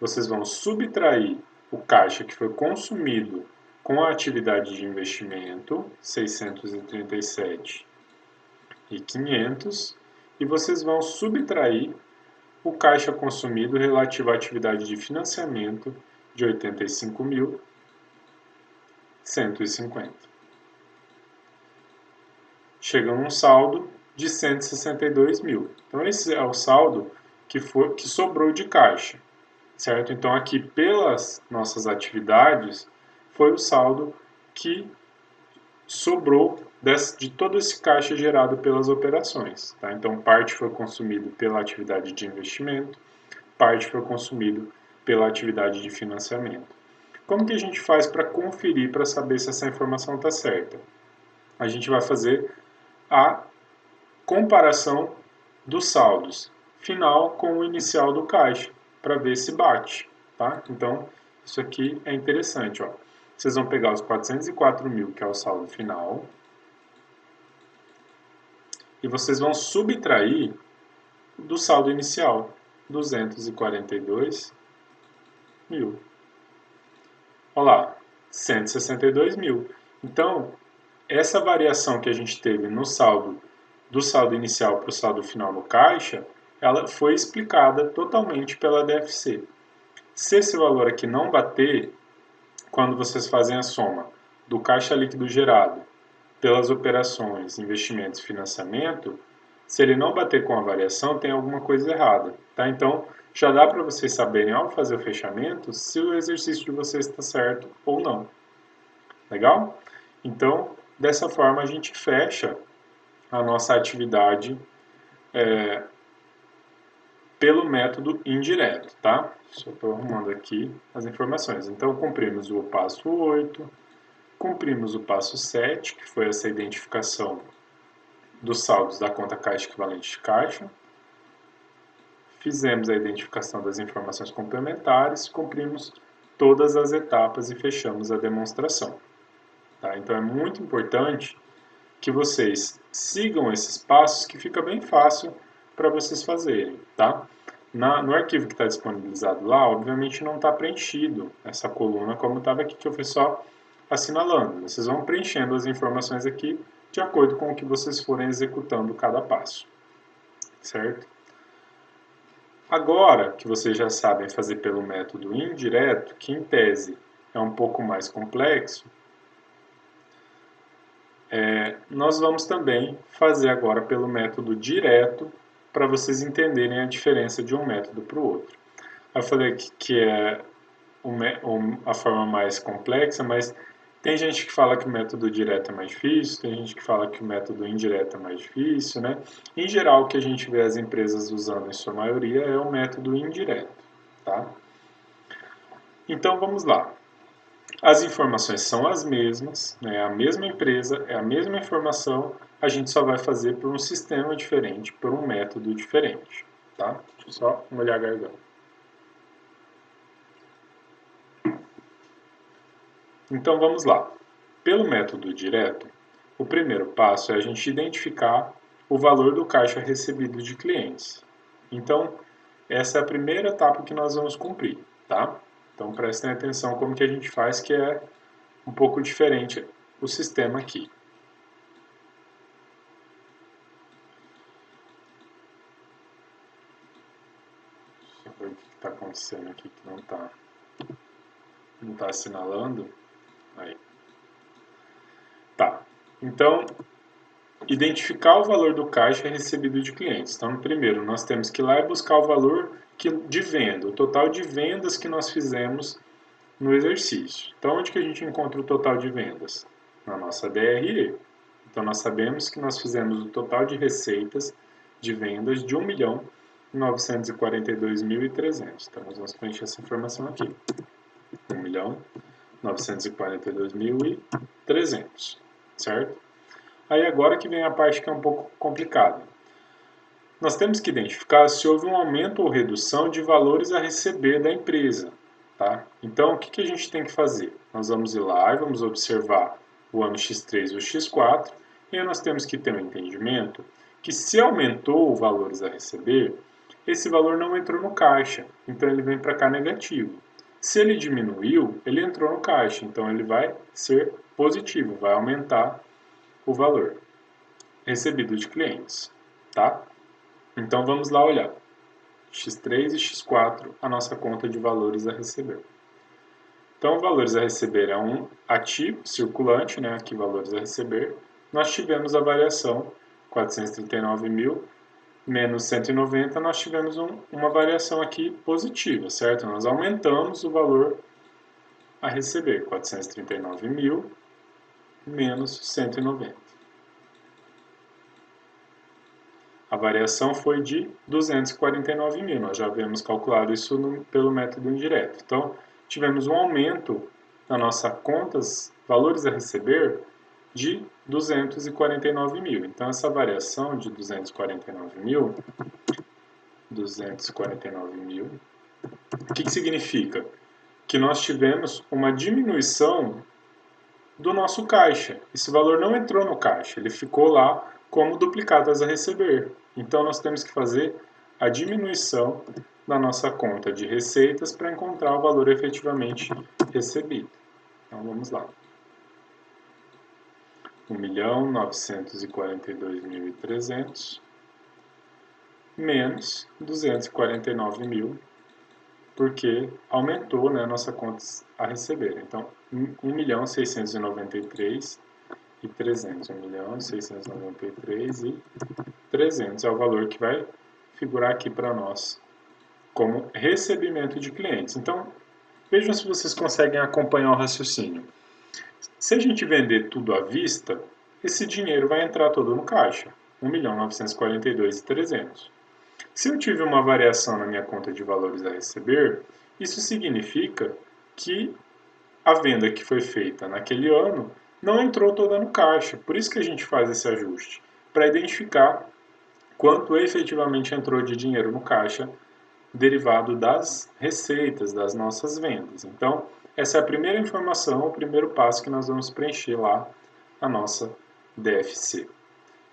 Vocês vão subtrair o caixa que foi consumido com a atividade de investimento, 637.500, e vocês vão subtrair o caixa consumido relativo à atividade de financiamento de 85.150. Chega num saldo de 162 mil. Então esse é o saldo que sobrou de caixa, certo? Então aqui pelas nossas atividades foi o saldo que sobrou de todo esse caixa gerado pelas operações. Tá? Então parte foi consumido pela atividade de investimento, parte foi consumido pela atividade de financiamento. Como que a gente faz para conferir, para saber se essa informação está certa? A gente vai fazer a comparação dos saldos final com o inicial do caixa, para ver se bate. Tá? Então, isso aqui é interessante. Ó. Vocês vão pegar os 404 mil, que é o saldo final, e vocês vão subtrair do saldo inicial, 242 mil. Olha lá, 162 mil. Então, essa variação que a gente teve no saldo, do saldo inicial para o saldo final no caixa, ela foi explicada totalmente pela DFC. Se esse valor aqui não bater, quando vocês fazem a soma do caixa líquido gerado pelas operações, investimentos e financiamento, se ele não bater com a variação, tem alguma coisa errada. Tá? Então, já dá para vocês saberem, ao fazer o fechamento, se o exercício de vocês está certo ou não. Legal? Então, dessa forma, a gente fecha a nossa atividade pelo método indireto, tá? Só estou arrumando aqui as informações. Então, cumprimos o passo 8, cumprimos o passo 7, que foi essa identificação dos saldos da conta caixa equivalente de caixa. Fizemos a identificação das informações complementares, cumprimos todas as etapas e fechamos a demonstração. Tá? Então é muito importante que vocês sigam esses passos, que fica bem fácil para vocês fazerem. Tá? No arquivo que está disponibilizado lá, obviamente não está preenchido essa coluna como estava aqui, que eu fui só assinalando. Vocês vão preenchendo as informações aqui de acordo com o que vocês forem executando cada passo. Certo? Agora que vocês já sabem fazer pelo método indireto, que em tese é um pouco mais complexo, nós vamos também fazer agora pelo método direto, para vocês entenderem a diferença de um método para o outro. Eu falei que é a forma mais complexa, mas tem gente que fala que o método direto é mais difícil, tem gente que fala que o método indireto é mais difícil, né? Em geral, o que a gente vê as empresas usando em sua maioria é o método indireto, tá? Então, vamos lá. As informações são as mesmas, né? É a mesma empresa, é a mesma informação, a gente só vai fazer por um sistema diferente, por um método diferente, tá? Deixa eu só molhar a garganta. Então vamos lá. Pelo método direto, o primeiro passo é a gente identificar o valor do caixa recebido de clientes. Então, essa é a primeira etapa que nós vamos cumprir, tá? Então prestem atenção como que a gente faz, que é um pouco diferente o sistema aqui. Deixa eu ver o que está acontecendo aqui que não está assinalando. Aí. Tá. Então, identificar o valor do caixa recebido de clientes. Então, primeiro, nós temos que ir lá e buscar o valor de venda, o total de vendas que nós fizemos no exercício. Então, onde que a gente encontra o total de vendas? Na nossa DRE. Então, nós sabemos que nós fizemos o total de receitas de vendas de 1.942.300. Então, nós vamos preencher essa informação aqui. 1.942.300, certo? Aí agora que vem a parte que é um pouco complicada. Nós temos que identificar se houve um aumento ou redução de valores a receber da empresa. Tá? Então, o que a gente tem que fazer? Nós vamos ir lá e vamos observar o ano X3 e o X4, e aí nós temos que ter um entendimento que se aumentou os valores a receber, esse valor não entrou no caixa, então ele vem para cá negativo. Se ele diminuiu, ele entrou no caixa, então ele vai ser positivo, vai aumentar o valor recebido de clientes, tá? Então vamos lá olhar. x3 e x4 a nossa conta de valores a receber. Então, valores a receber é um ativo circulante, né? Aqui valores a receber. Nós tivemos a variação 439.000 menos 190, nós tivemos uma variação aqui positiva, certo? Nós aumentamos o valor a receber, 439.000 menos 190. A variação foi de 249.000, nós já havíamos calculado isso pelo método indireto. Então, tivemos um aumento na nossa contas, valores a receber, de 249.000. Então, essa variação de 249.000, o que significa? Que nós tivemos uma diminuição do nosso caixa. Esse valor não entrou no caixa, ele ficou lá como duplicadas a receber. Então, nós temos que fazer a diminuição da nossa conta de receitas para encontrar o valor efetivamente recebido. Então, vamos lá. 1.942.300 menos 249.000, porque aumentou, né, a nossa conta a receber. Então, 1.693.300. 1.693.300 é o valor que vai figurar aqui para nós como recebimento de clientes. Então, vejam se vocês conseguem acompanhar o raciocínio. Se a gente vender tudo à vista, esse dinheiro vai entrar todo no caixa, 1.942.300. Se eu tive uma variação na minha conta de valores a receber, isso significa que a venda que foi feita naquele ano não entrou toda no caixa. Por isso que a gente faz esse ajuste, para identificar quanto efetivamente entrou de dinheiro no caixa derivado das receitas das nossas vendas. Então, essa é a primeira informação, o primeiro passo que nós vamos preencher lá na nossa DFC.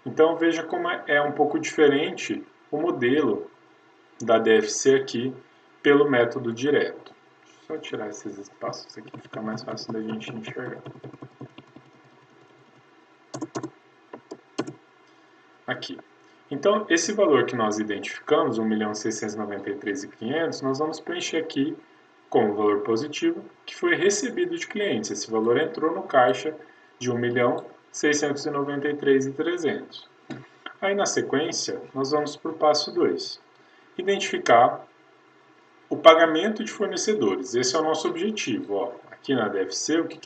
Então, veja como é um pouco diferente o modelo da DFC aqui pelo método direto. Deixa eu só tirar esses espaços aqui, fica mais fácil da gente enxergar. Aqui. Então, esse valor que nós identificamos, 1.693.500, nós vamos preencher aqui como valor positivo, que foi recebido de clientes. Esse valor entrou no caixa de 1.693.300. Aí, na sequência, nós vamos para o passo 2. Identificar o pagamento de fornecedores. Esse é o nosso objetivo. Ó. Aqui na DFC, o que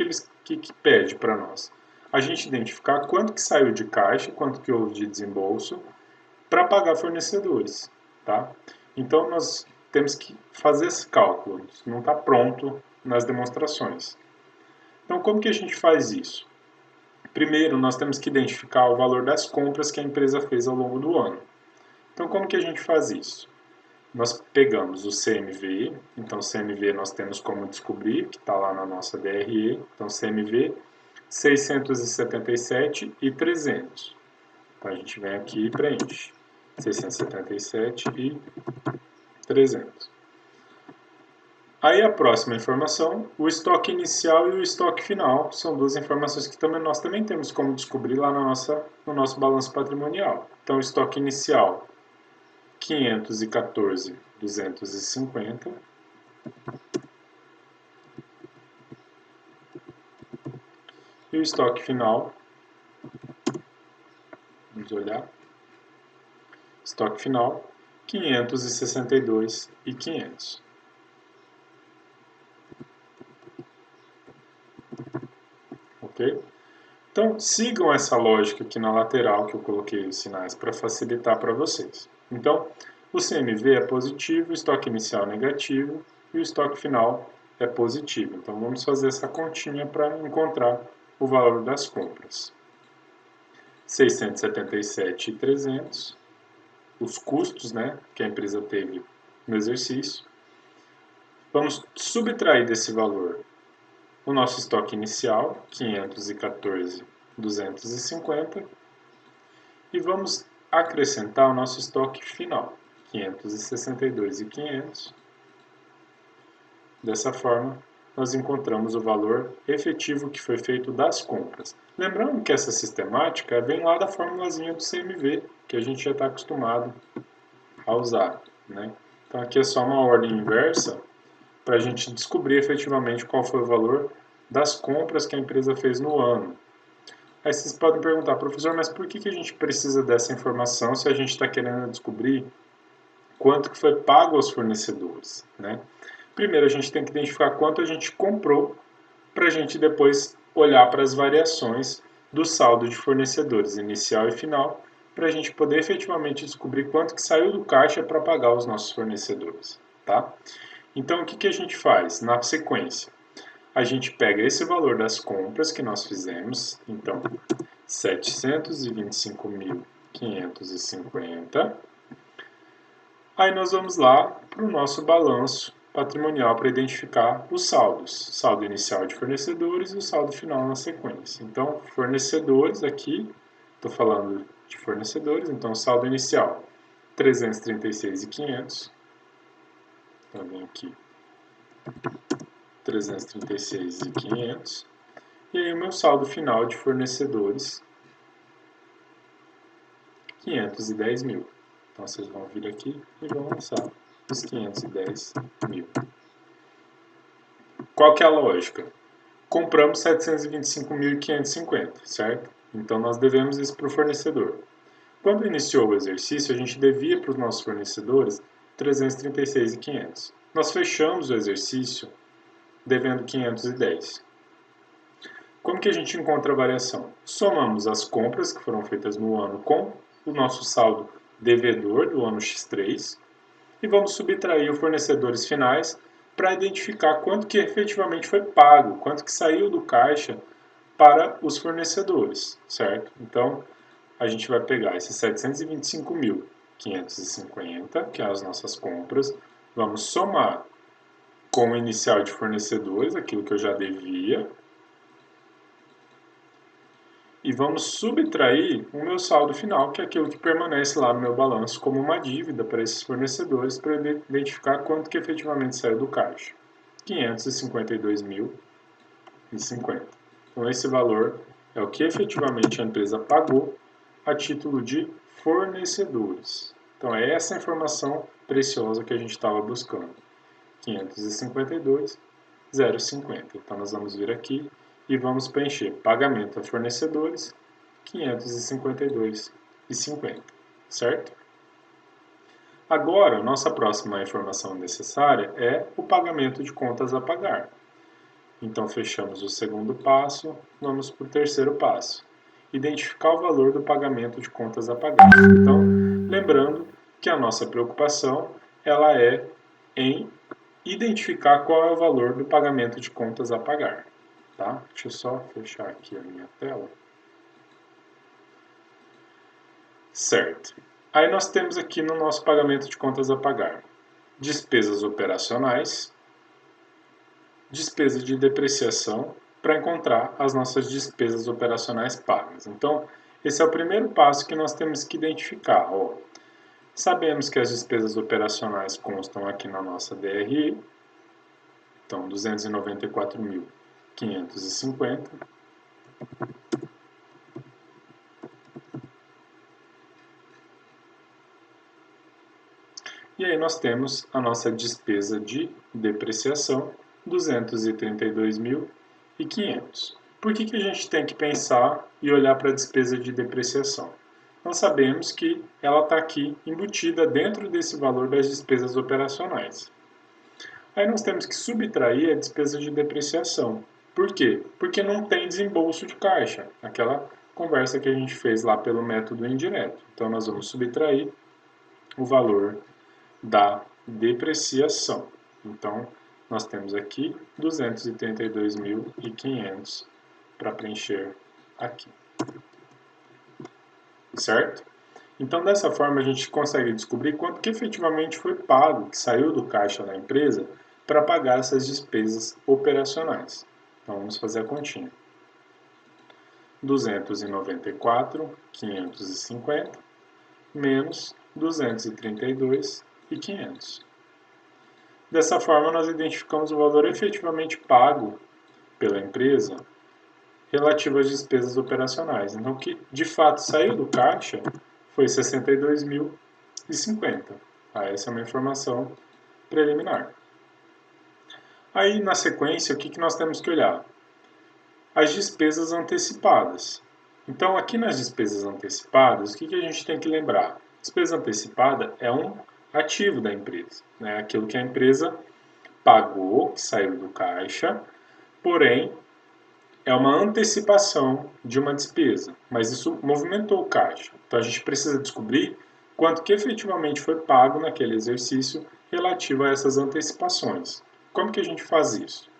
pede para nós? A gente identificar quanto que saiu de caixa, quanto que houve de desembolso, para pagar fornecedores, tá? Então, nós temos que fazer esse cálculo, isso não está pronto nas demonstrações. Então, como que a gente faz isso? Primeiro, nós temos que identificar o valor das compras que a empresa fez ao longo do ano. Então, como que a gente faz isso? Nós pegamos o CMV, então CMV nós temos como descobrir, que está lá na nossa DRE, então CMV 677 e 300. Então, a gente vem aqui e preenche. 677 e 300. Aí a próxima informação, o estoque inicial e o estoque final, são duas informações que nós também temos como descobrir lá no nosso balanço patrimonial. Então, o estoque inicial, 514.250. E o estoque final, vamos olhar, estoque final, 562.500. Ok? Então, sigam essa lógica aqui na lateral que eu coloquei os sinais para facilitar para vocês. Então, o CMV é positivo, o estoque inicial é negativo e o estoque final é positivo. Então, vamos fazer essa continha para encontrar o valor das compras. 677.300, os custos, né, que a empresa teve no exercício. Vamos subtrair desse valor o nosso estoque inicial, 514.250, e vamos acrescentar o nosso estoque final, 562.500. Dessa forma, nós encontramos o valor efetivo que foi feito das compras. Lembrando que essa sistemática vem lá da formulazinha do CMV, que a gente já está acostumado a usar, né? Então aqui é só uma ordem inversa para a gente descobrir efetivamente qual foi o valor das compras que a empresa fez no ano. Aí vocês podem perguntar, professor, mas por que a gente precisa dessa informação se a gente está querendo descobrir quanto que foi pago aos fornecedores, né? Primeiro a gente tem que identificar quanto a gente comprou para a gente depois olhar para as variações do saldo de fornecedores inicial e final para a gente poder efetivamente descobrir quanto que saiu do caixa para pagar os nossos fornecedores, tá? Então o que a gente faz? Na sequência, a gente pega esse valor das compras que nós fizemos, então 725.550. Aí nós vamos lá para o nosso balanço patrimonial para identificar os saldos. Saldo inicial de fornecedores e o saldo final na sequência. Então, fornecedores aqui, estou falando de fornecedores, então saldo inicial 336.500. Então, vem aqui 336.500. E aí o meu saldo final de fornecedores 510 mil. Então vocês vão vir aqui e vão lançar os 510 mil. Qual que é a lógica? Compramos 725.550, certo? Então nós devemos isso para o fornecedor. Quando iniciou o exercício, a gente devia para os nossos fornecedores 336.500. Nós fechamos o exercício devendo 510. Como que a gente encontra a variação? Somamos as compras que foram feitas no ano com o nosso saldo devedor do ano X3 e vamos subtrair os fornecedores finais para identificar quanto que efetivamente foi pago, quanto que saiu do caixa para os fornecedores, certo? Então, a gente vai pegar esses 725.550, que é as nossas compras, vamos somar com o inicial de fornecedores, aquilo que eu já devia, e vamos subtrair o meu saldo final, que é aquilo que permanece lá no meu balanço como uma dívida para esses fornecedores, para identificar quanto que efetivamente saiu do caixa. 552.050. Então esse valor é o que efetivamente a empresa pagou a título de fornecedores. Então é essa informação preciosa que a gente estava buscando. 552.050. Então nós vamos vir aqui e vamos preencher pagamento a fornecedores 552,50, certo? Agora, nossa próxima informação necessária é o pagamento de contas a pagar. Então fechamos o segundo passo, vamos para o terceiro passo. Identificar o valor do pagamento de contas a pagar. Então, lembrando que a nossa preocupação ela é em identificar qual é o valor do pagamento de contas a pagar. Tá? Deixa eu só fechar aqui a minha tela. Certo. Aí nós temos aqui no nosso pagamento de contas a pagar despesas operacionais, despesa de depreciação, para encontrar as nossas despesas operacionais pagas. Então, esse é o primeiro passo que nós temos que identificar. Ó, sabemos que as despesas operacionais constam aqui na nossa DRE, então 294.550. E aí nós temos a nossa despesa de depreciação, 232.500. Por que a gente tem que pensar e olhar para a despesa de depreciação? Nós sabemos que ela está aqui embutida dentro desse valor das despesas operacionais. Aí nós temos que subtrair a despesa de depreciação. Por quê? Porque não tem desembolso de caixa, aquela conversa que a gente fez lá pelo método indireto. Então nós vamos subtrair o valor da depreciação. Então, nós temos aqui 232.500 para preencher aqui. Certo? Então, dessa forma, a gente consegue descobrir quanto que efetivamente foi pago, que saiu do caixa da empresa, para pagar essas despesas operacionais. Então, vamos fazer a continha. 294.550 menos 232.500. Dessa forma, nós identificamos o valor efetivamente pago pela empresa relativo às despesas operacionais. Então, o que de fato saiu do caixa foi 62.050. Essa é uma informação preliminar. Aí, na sequência, o que nós temos que olhar? As despesas antecipadas. Então, aqui nas despesas antecipadas, o que a gente tem que lembrar? Despesa antecipada é um ativo da empresa, né? Aquilo que a empresa pagou, que saiu do caixa, porém é uma antecipação de uma despesa, mas isso movimentou o caixa. Então a gente precisa descobrir quanto que efetivamente foi pago naquele exercício relativo a essas antecipações. Como que a gente faz isso?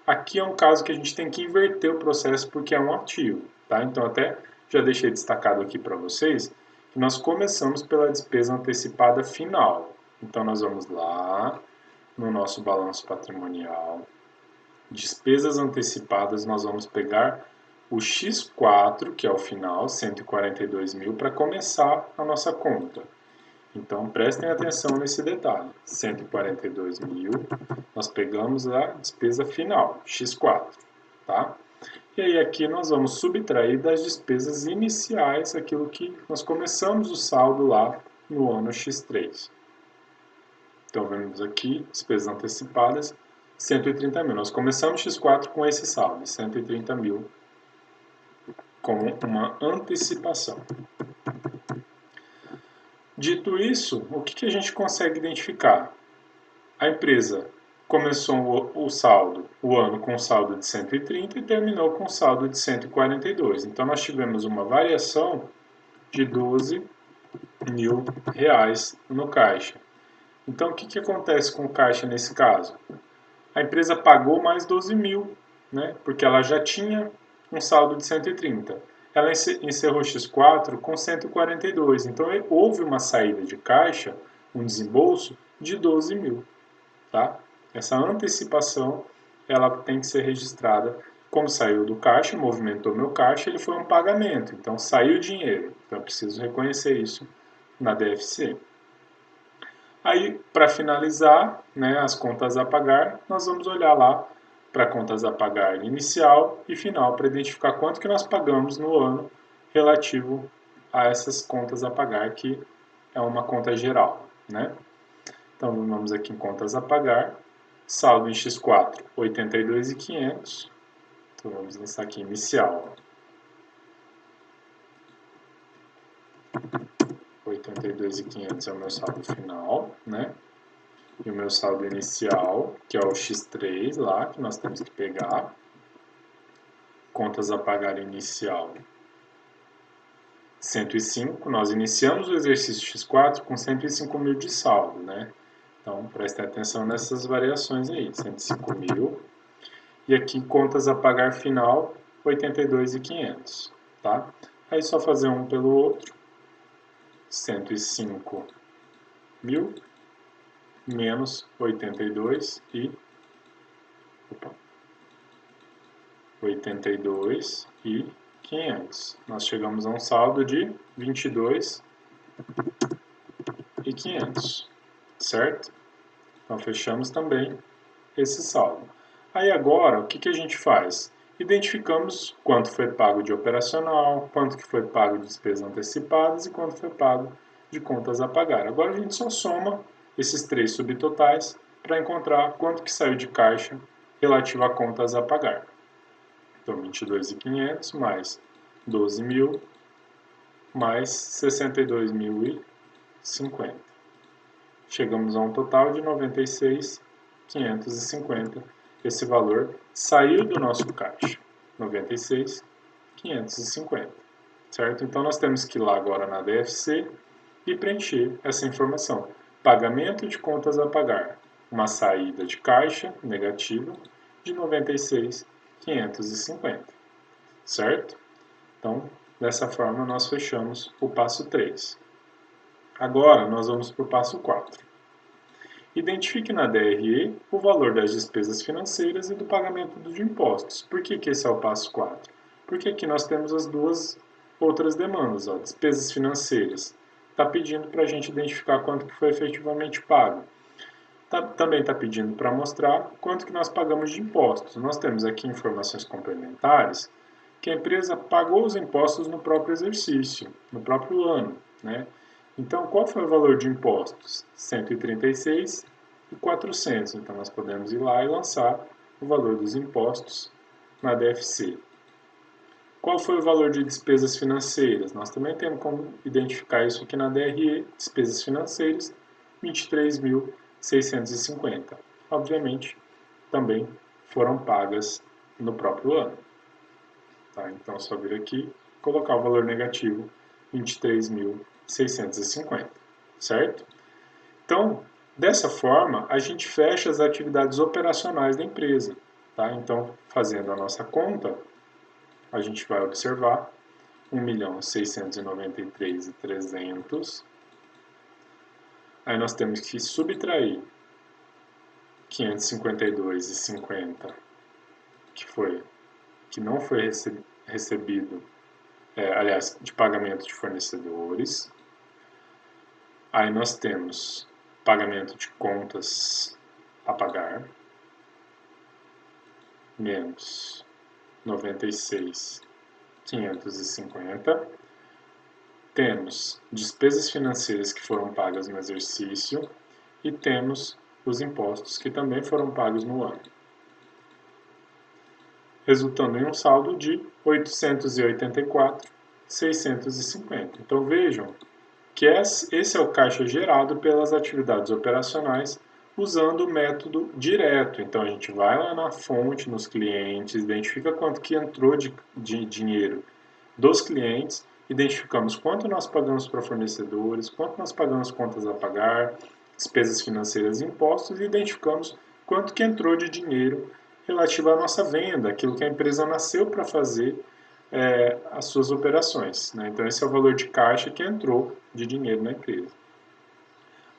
Aqui é um caso que a gente tem que inverter o processo porque é um ativo, tá? Então até já deixei destacado aqui para vocês que nós começamos pela despesa antecipada final. Então nós vamos lá no nosso balanço patrimonial, despesas antecipadas, nós vamos pegar o X4, que é o final, 142 mil, para começar a nossa conta. Então, prestem atenção nesse detalhe. 142 mil, nós pegamos a despesa final, X4, tá? E aí aqui nós vamos subtrair das despesas iniciais aquilo que nós começamos o saldo lá no ano X3. Então, vemos aqui, despesas antecipadas, 130 mil. Nós começamos X4 com esse saldo, 130 mil, como uma antecipação. Dito isso, o que a gente consegue identificar? A empresa começou o saldo, o ano com um saldo de 130 e terminou com um saldo de 142. Então, nós tivemos uma variação de 12 mil reais no caixa. Então, o que acontece com o caixa nesse caso? A empresa pagou mais 12 mil, né? Porque ela já tinha um saldo de 130. Ela encerrou X4 com 142. Então, houve uma saída de caixa, um desembolso de 12 mil. Tá? Essa antecipação ela tem que ser registrada. Como saiu do caixa, movimentou meu caixa, ele foi um pagamento. Então, saiu dinheiro. Então, eu preciso reconhecer isso na DFC. Aí, para finalizar, né, as contas a pagar, nós vamos olhar lá para contas a pagar inicial e final, para identificar quanto que nós pagamos no ano relativo a essas contas a pagar, que é uma conta geral, né? Então, vamos aqui em contas a pagar, saldo em X4, 82.500. Então, vamos lançar aqui inicial. 82.500 é o meu saldo final, né? E o meu saldo inicial, que é o X3 lá, que nós temos que pegar. Contas a pagar inicial, 105. Nós iniciamos o exercício X4 com 105 mil de saldo, né? Então, prestem atenção nessas variações aí, 105 mil. E aqui, contas a pagar final, 82.500, tá? Aí, só fazer um pelo outro. 105 mil menos 82 e 82 e 500. Nós chegamos a um saldo de 22 e 500, certo? Então fechamos também esse saldo. Aí agora, o que a gente faz? Identificamos quanto foi pago de operacional, quanto que foi pago de despesas antecipadas e quanto foi pago de contas a pagar. Agora a gente só soma esses três subtotais para encontrar quanto que saiu de caixa relativo a contas a pagar. Então, 22.500 mais 12 mil mais 62.050. Chegamos a um total de 96.550. Esse valor saiu do nosso caixa. 96.550. Certo? Então, nós temos que ir lá agora na DFC e preencher essa informação. Pagamento de contas a pagar. Uma saída de caixa negativa de 96.550. Certo? Então, dessa forma, nós fechamos o passo 3. Agora, nós vamos para o passo 4. Identifique na DRE o valor das despesas financeiras e do pagamento dos impostos. Por que esse é o passo 4? Porque aqui nós temos as duas outras demandas. Ó, despesas financeiras. Está pedindo para a gente identificar quanto que foi efetivamente pago. Também está pedindo para mostrar quanto que nós pagamos de impostos. Nós temos aqui informações complementares que a empresa pagou os impostos no próprio exercício, no próprio ano, né? Então, qual foi o valor de impostos? 136.400. Então, nós podemos ir lá e lançar o valor dos impostos na DFC. Qual foi o valor de despesas financeiras? Nós também temos como identificar isso aqui na DRE, despesas financeiras, 23.650. Obviamente, também foram pagas no próprio ano. Tá? Então, é só vir aqui colocar o valor negativo, 23.650, certo? Então, dessa forma, a gente fecha as atividades operacionais da empresa. Tá? Então, fazendo a nossa conta, a gente vai observar 1.693.300. Aí nós temos que subtrair 552.50, que não foi recebido, aliás, de pagamento de fornecedores. Aí nós temos pagamento de contas a pagar, menos 96.550. Temos despesas financeiras que foram pagas no exercício e temos os impostos que também foram pagos no ano, resultando em um saldo de 884.650. Então vejam que esse é o caixa gerado pelas atividades operacionais usando o método direto. Então a gente vai lá na fonte, nos clientes, identifica quanto que entrou de dinheiro dos clientes, identificamos quanto nós pagamos para fornecedores, quanto nós pagamos contas a pagar, despesas financeiras e impostos, e identificamos quanto que entrou de dinheiro relativo à nossa venda, aquilo que a empresa nasceu para fazer as suas operações. Né? Então esse é o valor de caixa que entrou de dinheiro na empresa.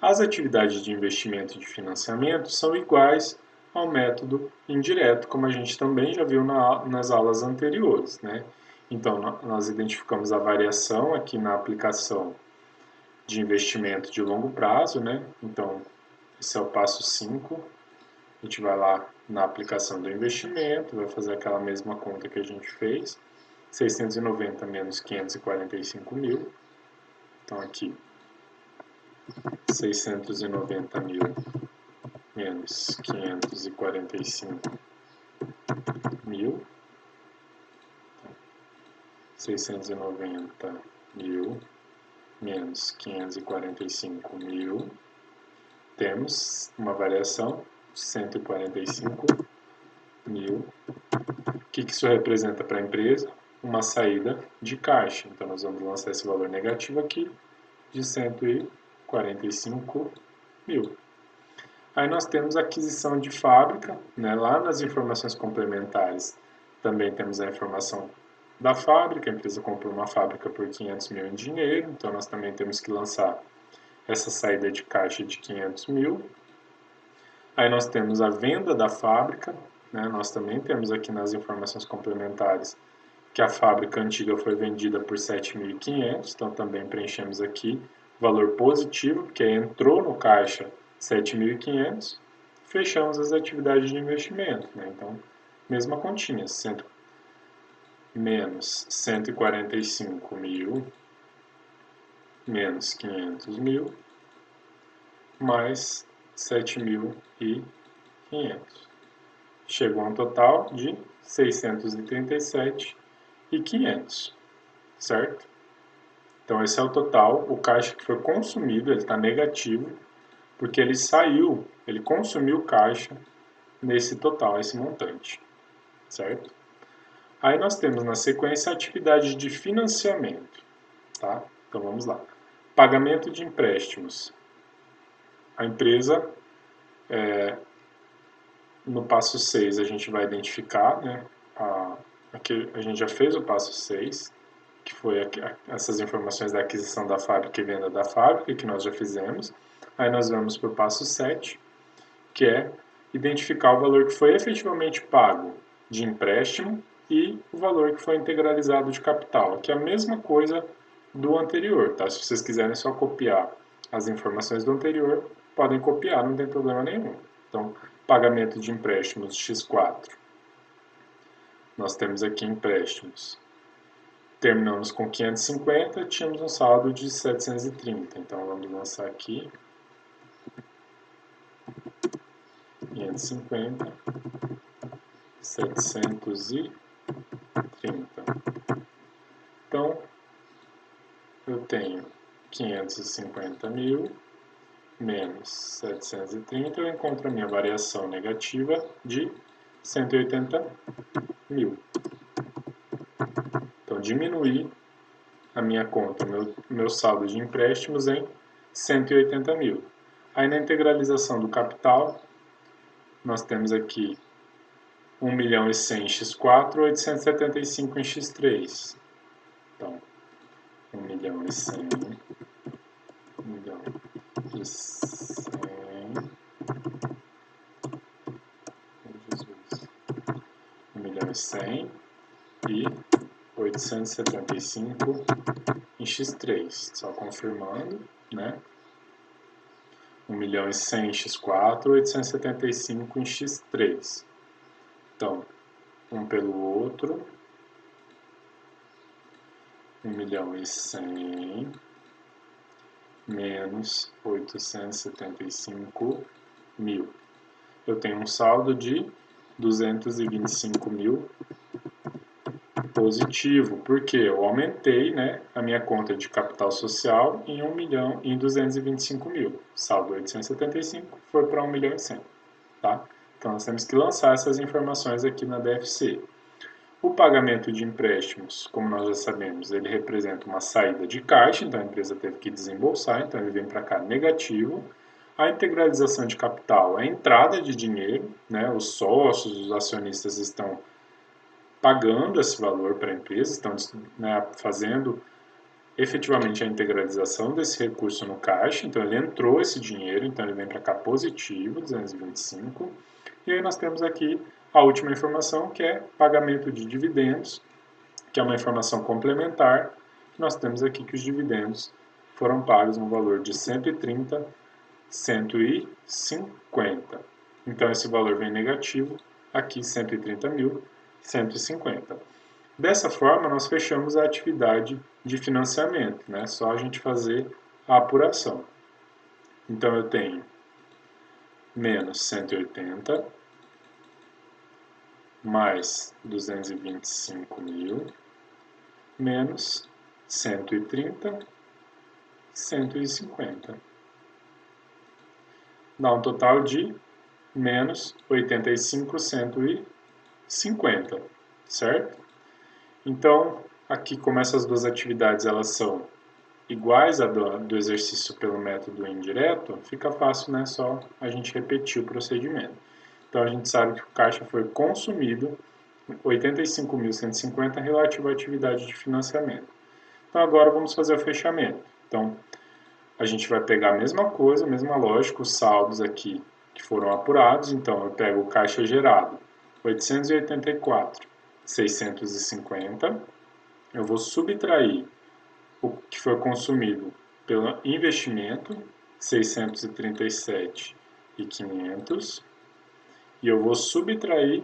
As atividades de investimento e de financiamento são iguais ao método indireto, como a gente também já viu nas aulas anteriores. Né? Então, nós identificamos a variação aqui na aplicação de investimento de longo prazo. Né? Então, esse é o passo 5. A gente vai lá na aplicação do investimento, vai fazer aquela mesma conta que a gente fez. 690 menos 545 mil. Então, aqui, 690 mil menos 545 mil. 690 mil menos 545 mil. Temos uma variação de 145 mil. O que isso representa para a empresa? Uma saída de caixa. Então, nós vamos lançar esse valor negativo aqui de 145 mil. Aí nós temos a aquisição de fábrica, né? Lá nas informações complementares também temos a informação da fábrica. A empresa comprou uma fábrica por 500 mil em dinheiro, então nós também temos que lançar essa saída de caixa de 500 mil. Aí nós temos a venda da fábrica, né? Nós também temos aqui nas informações complementares que a fábrica antiga foi vendida por 7.500, então também preenchemos aqui valor positivo, porque entrou no caixa 7.500, fechamos as atividades de investimento. Né? Então, mesma continha, menos 145 mil, menos 500 mil, mais 7.500. Chegou a um total de 637.500, certo? Então, esse é o total, o caixa que foi consumido, ele está negativo, porque ele saiu, ele consumiu caixa nesse total, esse montante, certo? Aí nós temos na sequência a atividade de financiamento, tá? Então vamos lá. Pagamento de empréstimos. A empresa, no passo 6 a gente vai identificar, né? Aqui a gente já fez o passo 6, que foi essas informações da aquisição da fábrica e venda da fábrica, que nós já fizemos. Aí nós vamos para o passo 7, que é identificar o valor que foi efetivamente pago de empréstimo e o valor que foi integralizado de capital, que é a mesma coisa do anterior, tá? Se vocês quiserem só copiar as informações do anterior, podem copiar, não tem problema nenhum. Então, pagamento de empréstimos X4. Nós temos aqui empréstimos terminamos com 550, tínhamos um saldo de 730. Então, vamos lançar aqui. 550, 730. Então, eu tenho 550 mil menos 730, eu encontro a minha variação negativa de 180 mil. Então, diminuí a minha conta, meu saldo de empréstimos em 180 mil. Aí, na integralização do capital, nós temos aqui 1.100.000 em x4, 875 em x3. Então, 1.100.000, 1.100.000 e 875 em x3. Só confirmando, né? 1.100.000 em x4, 875 em x3. Então, um pelo outro, 1.100.000 menos 875 mil. Eu tenho um saldo de 225 mil positivo, porque eu aumentei, né, a minha conta de capital social em 225 mil. Saldo 875 foi para 1.100.000, tá? Então nós temos que lançar essas informações aqui na DFC. O pagamento de empréstimos, como nós já sabemos, ele representa uma saída de caixa, então a empresa teve que desembolsar, então ele vem para cá negativo. A integralização de capital é a entrada de dinheiro, né? Os sócios, os acionistas estão pagando esse valor para a empresa, estão, né, fazendo efetivamente a integralização desse recurso no caixa, então ele entrou esse dinheiro, então ele vem para cá positivo, 225. E aí nós temos aqui a última informação, que é pagamento de dividendos, que é uma informação complementar. Nós temos aqui que os dividendos foram pagos no valor de 130, 150. Então, esse valor vem negativo, aqui 130.150. Dessa forma, nós fechamos a atividade de financiamento, né? Só a gente fazer a apuração. Então, eu tenho menos 180, mais 225 mil, menos 130, 150. Dá um total de menos 85, 150, certo? Então, aqui como essas duas atividades elas são iguais à do exercício pelo método indireto, fica fácil, né? Só a gente repetir o procedimento. Então, a gente sabe que o caixa foi consumido 85.150 relativo à atividade de financiamento. Então, agora vamos fazer o fechamento. Então, a gente vai pegar a mesma coisa, a mesma lógica, os saldos aqui que foram apurados. Então, eu pego o caixa gerado, 884.650. Eu vou subtrair o que foi consumido pelo investimento, 637.500. E eu vou subtrair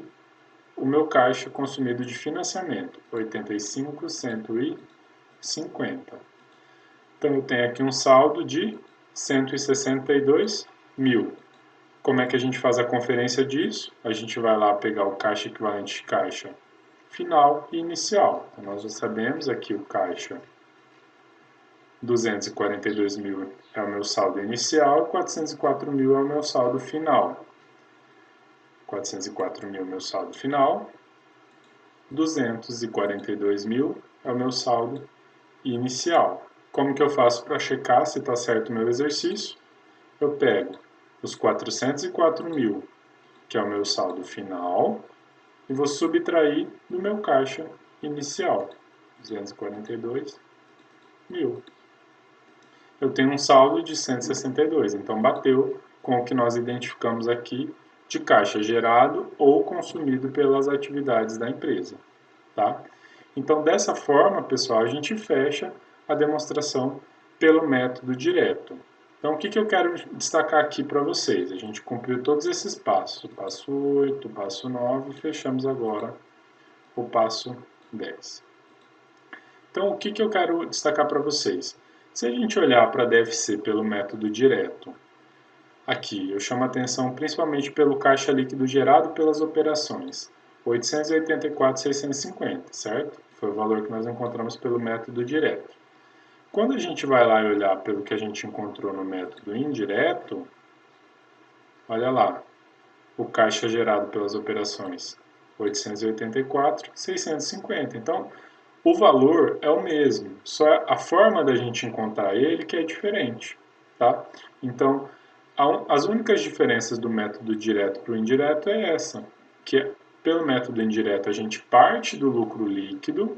o meu caixa consumido de financiamento, 85.150. Então, eu tenho aqui um saldo de 162 mil. Como é que a gente faz a conferência disso? A gente vai lá pegar o caixa equivalente de caixa final e inicial. Então, nós já sabemos aqui o caixa 242 mil é o meu saldo inicial, 404 mil é o meu saldo final. 404 mil é o meu saldo final, 242 mil é o meu saldo inicial. Como que eu faço para checar se está certo o meu exercício? Eu pego os 404 mil, que é o meu saldo final, e vou subtrair do meu caixa inicial, 242 mil. Eu tenho um saldo de 162, então bateu com o que nós identificamos aqui de caixa gerado ou consumido pelas atividades da empresa, tá? Então, dessa forma, pessoal, a gente fecha a demonstração pelo método direto. Então, o que eu quero destacar aqui para vocês? A gente cumpriu todos esses passos, o passo 8, o passo 9, e fechamos agora o passo 10. Então, o que eu quero destacar para vocês? Se a gente olhar para a DFC pelo método direto, aqui eu chamo a atenção principalmente pelo caixa líquido gerado pelas operações, 884.650, certo? Foi o valor que nós encontramos pelo método direto. Quando a gente vai lá e olhar pelo que a gente encontrou no método indireto, olha lá, o caixa gerado pelas operações, 884.650. Então, o valor é o mesmo, só a forma da gente encontrar ele que é diferente, tá? Então, as únicas diferenças do método direto para o indireto é essa, que pelo método indireto a gente parte do lucro líquido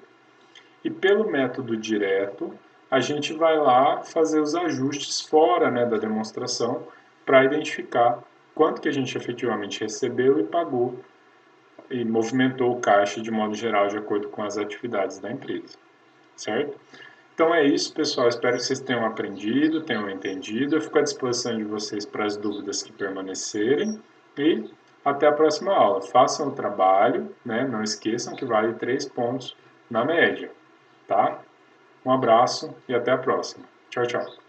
e pelo método direto a gente vai lá fazer os ajustes fora, né, da demonstração para identificar quanto que a gente efetivamente recebeu e pagou e movimentou o caixa de modo geral de acordo com as atividades da empresa, certo? Então é isso, pessoal. Espero que vocês tenham aprendido, tenham entendido. Eu fico à disposição de vocês para as dúvidas que permanecerem e até a próxima aula. Façam o trabalho, né? Não esqueçam que vale 3 pontos na média, tá? Um abraço e até a próxima. Tchau, tchau.